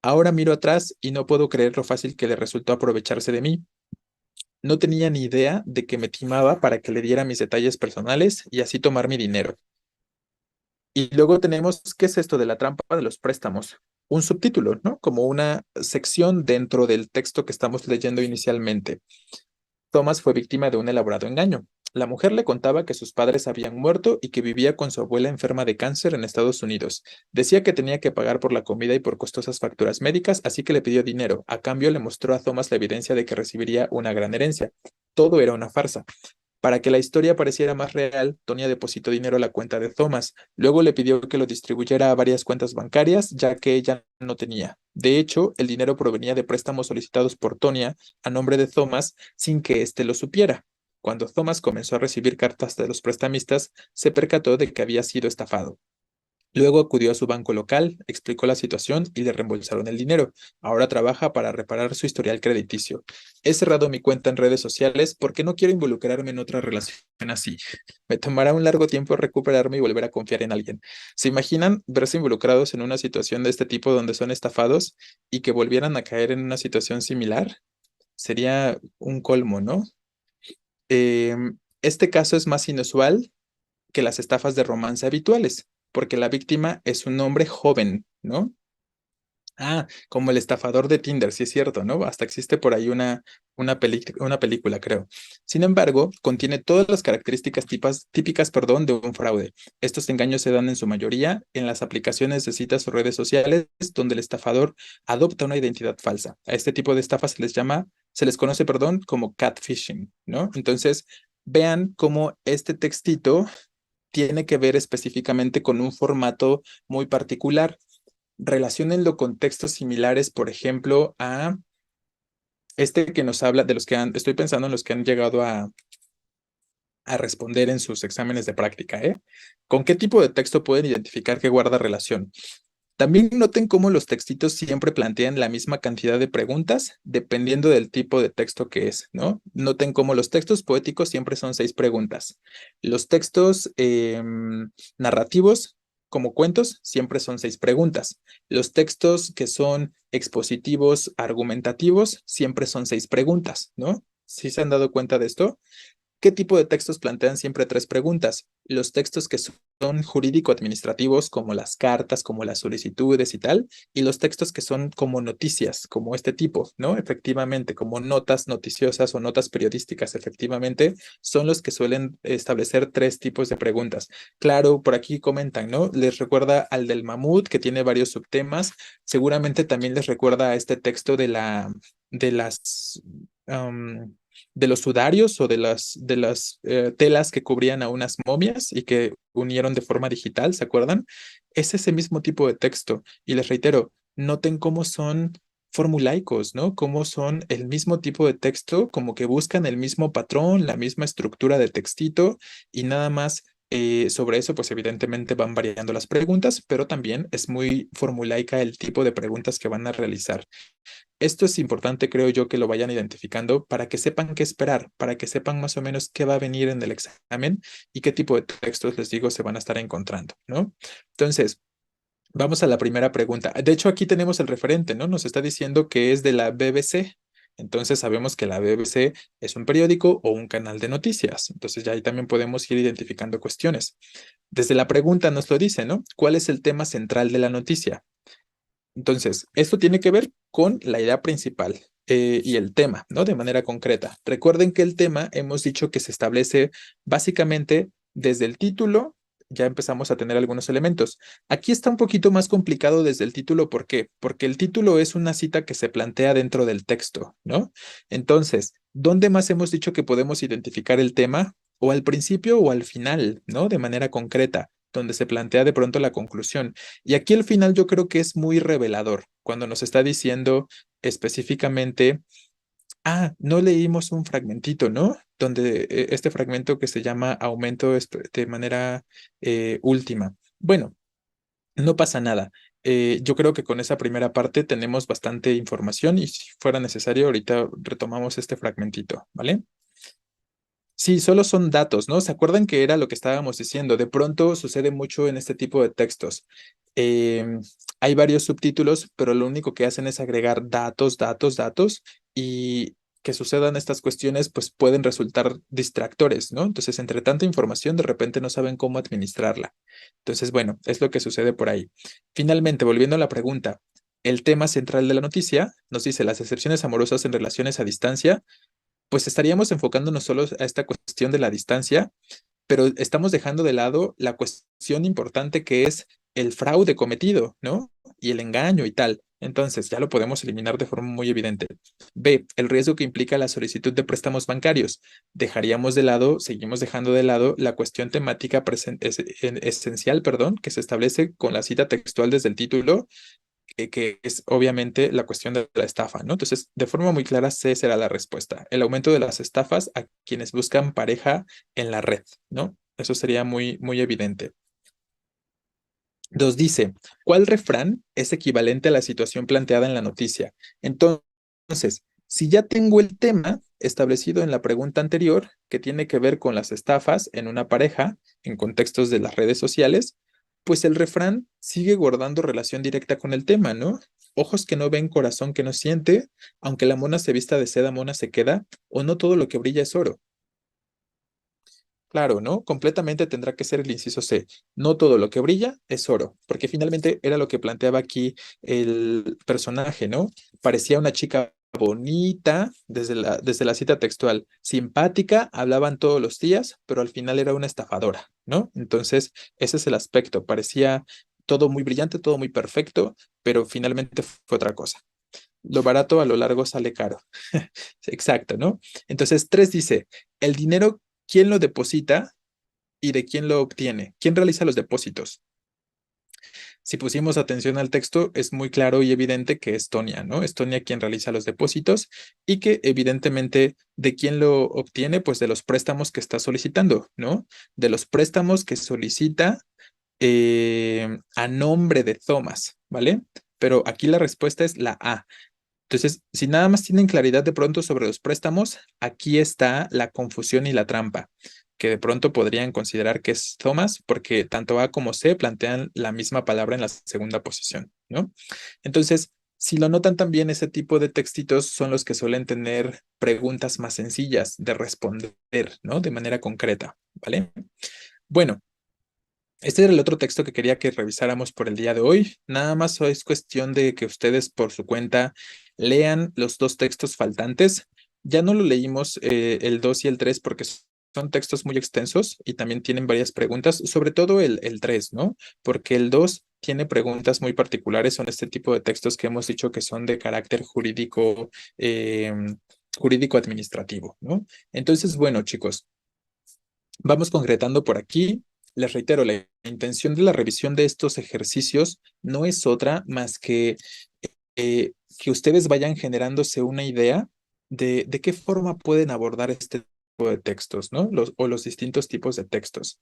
Ahora miro atrás y no puedo creer lo fácil que le resultó aprovecharse de mí. No tenía ni idea de que me timaba para que le diera mis detalles personales y así tomar mi dinero. Y luego tenemos, ¿qué es esto de la trampa de los préstamos? Un subtítulo, ¿no? Como una sección dentro del texto que estamos leyendo inicialmente. Thomas fue víctima de un elaborado engaño. La mujer le contaba que sus padres habían muerto y que vivía con su abuela enferma de cáncer en Estados Unidos. Decía que tenía que pagar por la comida y por costosas facturas médicas, así que le pidió dinero. A cambio, le mostró a Thomas la evidencia de que recibiría una gran herencia. Todo era una farsa. Para que la historia pareciera más real, Tonya depositó dinero a la cuenta de Thomas. Luego le pidió que lo distribuyera a varias cuentas bancarias, ya que ella no tenía. De hecho, el dinero provenía de préstamos solicitados por Tonya a nombre de Thomas sin que éste lo supiera. Cuando Thomas comenzó a recibir cartas de los prestamistas, se percató de que había sido estafado. Luego acudió a su banco local, explicó la situación y le reembolsaron el dinero. Ahora trabaja para reparar su historial crediticio. He cerrado mi cuenta en redes sociales porque no quiero involucrarme en otra relación así. Me tomará un largo tiempo recuperarme y volver a confiar en alguien. ¿Se imaginan verse involucrados en una situación de este tipo donde son estafados y que volvieran a caer en una situación similar? Sería un colmo, ¿no? Este caso es más inusual que las estafas de romance habituales, porque la víctima es un hombre joven, ¿no? Ah, como el estafador de Tinder, sí es cierto, ¿no? Hasta existe por ahí una película, creo. Sin embargo, contiene todas las características típicas, perdón, de un fraude. Estos engaños se dan en su mayoría en las aplicaciones de citas o redes sociales, donde el estafador adopta una identidad falsa. A este tipo de estafas se les conoce, perdón, como catfishing, ¿no? Entonces, vean cómo este textito tiene que ver específicamente con un formato muy particular. Relaciónenlo con textos similares, por ejemplo, a este que nos habla de los que estoy pensando en los que han llegado a responder en sus exámenes de práctica, ¿eh? ¿Con qué tipo de texto pueden identificar que guarda relación? También noten cómo los textitos siempre plantean la misma cantidad de preguntas dependiendo del tipo de texto que es, ¿no? Noten cómo los textos poéticos siempre son 6 preguntas. Los textos narrativos, como cuentos, siempre son 6 preguntas. Los textos que son expositivos, argumentativos, siempre son 6 preguntas, ¿no? ¿Sí se han dado cuenta de esto? ¿Qué tipo de textos plantean siempre 3 preguntas? Los textos que son jurídico-administrativos, como las cartas, como las solicitudes y tal, y los textos que son como noticias, como este tipo, ¿no? Efectivamente, como notas noticiosas o notas periodísticas, efectivamente, son los que suelen establecer 3 tipos de preguntas. Claro, por aquí comentan, ¿no? Les recuerda al del mamut, que tiene varios subtemas. Seguramente también les recuerda a este texto de las de los sudarios o de las telas que cubrían a unas momias y que unieron de forma digital, ¿se acuerdan? Es ese mismo tipo de texto. Y les reitero, noten cómo son formulaicos, ¿no? Cómo son el mismo tipo de texto, como que buscan el mismo patrón, la misma estructura de textito y nada más. Sobre eso, pues evidentemente van variando las preguntas, pero también es muy formulaica el tipo de preguntas que van a realizar. Esto es importante, creo yo, que lo vayan identificando para que sepan qué esperar, para que sepan más o menos qué va a venir en el examen y qué tipo de textos, les digo, se van a estar encontrando, ¿no? Entonces, vamos a la primera pregunta. De hecho, aquí tenemos el referente, ¿no? Nos está diciendo que es de la BBC. Entonces sabemos que la BBC es un periódico o un canal de noticias. Entonces ya ahí también podemos ir identificando cuestiones. Desde la pregunta nos lo dice, ¿no? ¿Cuál es el tema central de la noticia? Entonces, esto tiene que ver con la idea principal y el tema, ¿no? De manera concreta. Recuerden que el tema hemos dicho que se establece básicamente desde el título, ya empezamos a tener algunos elementos. Aquí está un poquito más complicado desde el título, ¿por qué? Porque el título es una cita que se plantea dentro del texto, ¿no? Entonces, ¿dónde más hemos dicho que podemos identificar el tema? O al principio o al final, ¿no? De manera concreta, donde se plantea de pronto la conclusión. Y aquí el final yo creo que es muy revelador, cuando nos está diciendo específicamente, no leímos un fragmentito, ¿no? Donde este fragmento que se llama aumento de manera última. Bueno, no pasa nada. Yo creo que con esa primera parte tenemos bastante información y si fuera necesario, ahorita retomamos este fragmentito, ¿vale? Sí, solo son datos, ¿no? ¿Se acuerdan que era lo que estábamos diciendo? De pronto sucede mucho en este tipo de textos. Em, Hay varios subtítulos, pero lo único que hacen es agregar datos, datos, datos y que sucedan estas cuestiones, pues pueden resultar distractores, ¿no? Entonces, entre tanta información, de repente no saben cómo administrarla. Entonces, bueno, es lo que sucede por ahí. Finalmente, volviendo a la pregunta, el tema central de la noticia nos dice las excepciones amorosas en relaciones a distancia, pues estaríamos enfocándonos solo a esta cuestión de la distancia, pero estamos dejando de lado la cuestión importante que es el fraude cometido, ¿no? Y el engaño y tal. Entonces, ya lo podemos eliminar de forma muy evidente. B, el riesgo que implica la solicitud de préstamos bancarios. Dejaríamos de lado, seguimos dejando de lado la cuestión temática esencial, perdón, que se establece con la cita textual desde el título, que es obviamente la cuestión de la estafa, ¿no? Entonces, de forma muy clara, C será la respuesta. El aumento de las estafas a quienes buscan pareja en la red, ¿no? Eso sería muy, muy evidente. Dos dice, ¿cuál refrán es equivalente a la situación planteada en la noticia? Entonces, si ya tengo el tema establecido en la pregunta anterior, que tiene que ver con las estafas en una pareja, en contextos de las redes sociales, pues el refrán sigue guardando relación directa con el tema, ¿no? Ojos que no ven, corazón que no siente, aunque la mona se vista de seda, mona se queda, o no todo lo que brilla es oro. Claro, ¿no? Completamente tendrá que ser el inciso C. No todo lo que brilla es oro, porque finalmente era lo que planteaba aquí el personaje, ¿no? Parecía una chica bonita desde la cita textual, simpática, hablaban todos los días, pero al final era una estafadora, ¿no? Entonces, ese es el aspecto. Parecía todo muy brillante, todo muy perfecto, pero finalmente fue otra cosa. Lo barato a lo largo sale caro. Exacto, ¿no? Entonces, 3 dice, el dinero, ¿quién lo deposita y de quién lo obtiene? ¿Quién realiza los depósitos? Si pusimos atención al texto, es muy claro y evidente que es Tonia, ¿no? Es Tonia quien realiza los depósitos y que evidentemente de quién lo obtiene, pues de los préstamos que está solicitando, ¿no? De los préstamos que solicita a nombre de Thomas, ¿vale? Pero aquí la respuesta es la A. Entonces, si nada más tienen claridad de pronto sobre los préstamos, aquí está la confusión y la trampa, que de pronto podrían considerar que es Thomas, porque tanto A como C plantean la misma palabra en la segunda posición, ¿no? Entonces, si lo notan también, ese tipo de textitos son los que suelen tener preguntas más sencillas de responder, ¿no? De manera concreta, ¿vale? Bueno, este era el otro texto que quería que revisáramos por el día de hoy. Nada más es cuestión de que ustedes por su cuenta lean los dos textos faltantes. Ya no lo leímos el 2 y el 3 porque son textos muy extensos y también tienen varias preguntas, sobre todo el 3, ¿no? Porque el 2 tiene preguntas muy particulares, son este tipo de textos que hemos dicho que son de carácter jurídico jurídico-administrativo, ¿no? Entonces, bueno, chicos, vamos concretando por aquí. Les reitero, la intención de la revisión de estos ejercicios no es otra más que ustedes vayan generándose una idea de qué forma pueden abordar este tipo de textos, ¿no? O los distintos tipos de textos.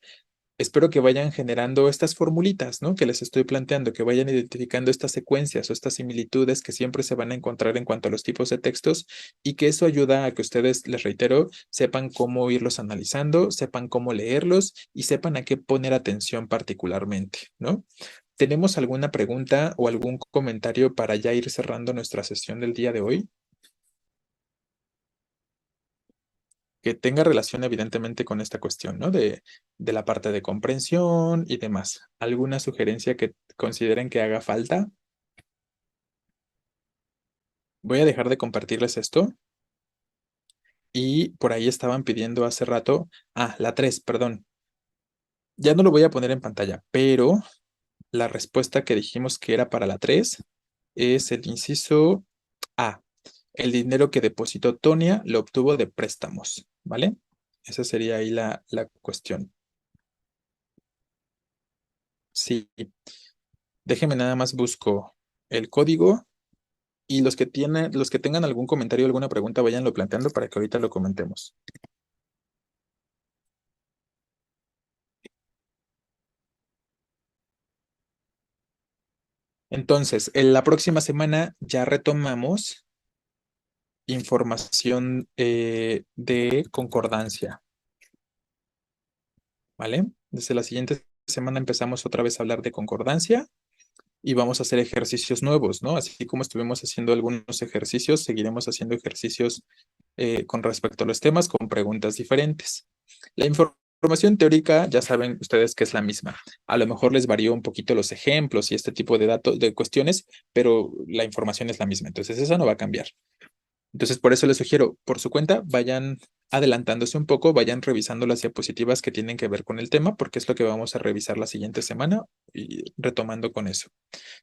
Espero que vayan generando estas formulitas, ¿no? Que les estoy planteando, que vayan identificando estas secuencias o estas similitudes que siempre se van a encontrar en cuanto a los tipos de textos y que eso ayuda a que ustedes, les reitero, sepan cómo irlos analizando, sepan cómo leerlos y sepan a qué poner atención particularmente, ¿no? ¿Tenemos alguna pregunta o algún comentario para ya ir cerrando nuestra sesión del día de hoy? Que tenga relación evidentemente con esta cuestión, ¿no? De la parte de comprensión y demás. ¿Alguna sugerencia que consideren que haga falta? Voy a dejar de compartirles esto y por ahí estaban pidiendo hace rato, la 3, perdón. Ya no lo voy a poner en pantalla, pero la respuesta que dijimos que era para la 3 es el inciso A. El dinero que depositó Tonia lo obtuvo de préstamos, ¿vale? Esa sería ahí la cuestión. Sí, déjenme nada más busco el código y los que tengan algún comentario, alguna pregunta, váyanlo planteando para que ahorita lo comentemos. Entonces, en la próxima semana ya retomamos información de concordancia, ¿vale? Desde la siguiente semana empezamos otra vez a hablar de concordancia y vamos a hacer ejercicios nuevos, ¿no? Así como estuvimos haciendo algunos ejercicios, seguiremos haciendo ejercicios con respecto a los temas con preguntas diferentes. La información teórica, ya saben ustedes que es la misma. A lo mejor les varió un poquito los ejemplos y este tipo de datos, de cuestiones, pero la información es la misma. Entonces, eso no va a cambiar. Entonces, por eso les sugiero, por su cuenta, vayan adelantándose un poco, vayan revisando las diapositivas que tienen que ver con el tema, porque es lo que vamos a revisar la siguiente semana y retomando con eso.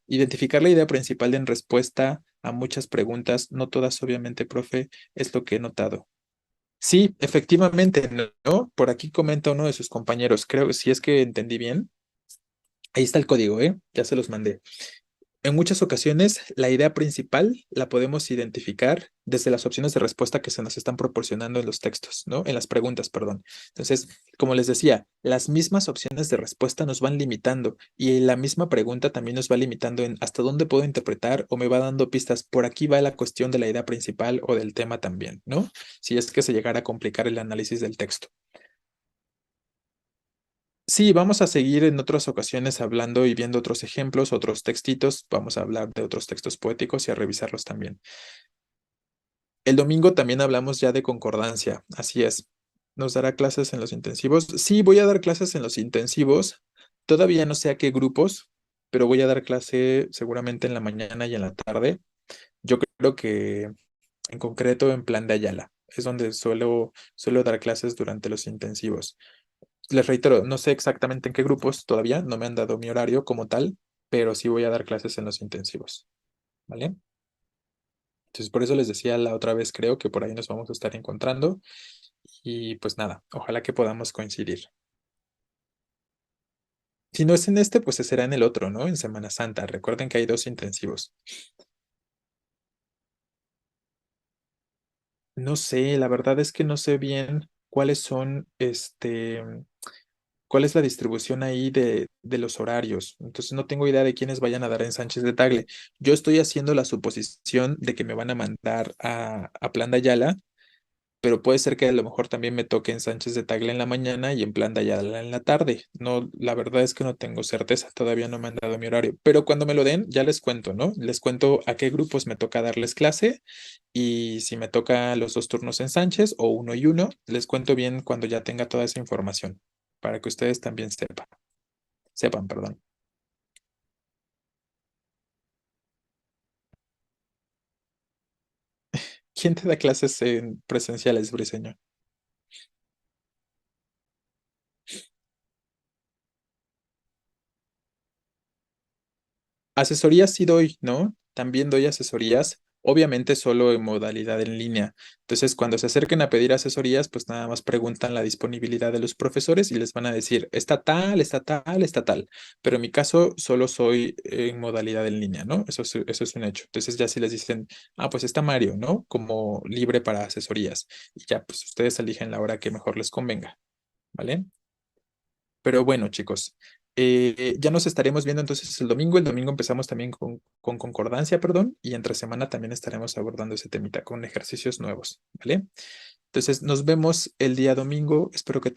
Identificar la idea principal en respuesta a muchas preguntas, no todas obviamente, profe, es lo que he notado. Sí, efectivamente, ¿no? Por aquí comenta uno de sus compañeros, creo, si es que entendí bien, ahí está el código, ¿eh? Ya se los mandé. En muchas ocasiones, la idea principal la podemos identificar desde las opciones de respuesta que se nos están proporcionando en los textos, ¿no? En las preguntas, perdón. Entonces, como les decía, las mismas opciones de respuesta nos van limitando y la misma pregunta también nos va limitando en hasta dónde puedo interpretar o me va dando pistas. Por aquí va la cuestión de la idea principal o del tema también, ¿no? Si es que se llegara a complicar el análisis del texto. Sí, vamos a seguir en otras ocasiones hablando y viendo otros ejemplos, otros textitos. Vamos a hablar de otros textos poéticos y a revisarlos también. El domingo también hablamos ya de concordancia, así es. ¿Nos dará clases en los intensivos? Sí, voy a dar clases en los intensivos. Todavía no sé a qué grupos, pero voy a dar clase seguramente en la mañana y en la tarde. Yo creo que en concreto en Plan de Ayala. Es donde suelo dar clases durante los intensivos. Les reitero, no sé exactamente en qué grupos todavía, no me han dado mi horario como tal, pero sí voy a dar clases en los intensivos, ¿vale? Entonces, por eso les decía la otra vez, creo que por ahí nos vamos a estar encontrando y pues nada, ojalá que podamos coincidir. Si no es en este, pues será en el otro, ¿no? En Semana Santa. Recuerden que hay dos intensivos. No sé, la verdad es que no sé bien cuáles son, cuál es la distribución ahí de los horarios. Entonces no tengo idea de quiénes vayan a dar en Sánchez de Tagle. Yo estoy haciendo la suposición de que me van a mandar a Plan de Ayala, pero puede ser que a lo mejor también me toque en Sánchez de Tagle en la mañana y en Plan de Ayala en la tarde. No, la verdad es que no tengo certeza, todavía no me han dado mi horario, pero cuando me lo den ya les cuento, ¿no? Les cuento a qué grupos me toca darles clase y si me toca los dos turnos en Sánchez o uno y uno, les cuento bien cuando ya tenga toda esa información, para que ustedes también sepan, perdón. ¿Quién te da clases en presenciales, Briseño? Asesorías sí doy, ¿no? También doy asesorías, obviamente solo en modalidad en línea. Entonces, cuando se acerquen a pedir asesorías, pues nada más preguntan la disponibilidad de los profesores y les van a decir, está tal, está tal, está tal. Pero en mi caso, solo soy en modalidad en línea, ¿no? Eso es un hecho. Entonces, ya si les dicen, ah, pues está Mario, ¿no? Como libre para asesorías. Y ya, pues ustedes eligen la hora que mejor les convenga, ¿vale? Pero bueno, chicos, ya nos estaremos viendo entonces el domingo. El domingo empezamos también con concordancia, perdón, y entre semana también estaremos abordando ese temita con ejercicios nuevos, ¿vale? Entonces, nos vemos el día domingo. Espero que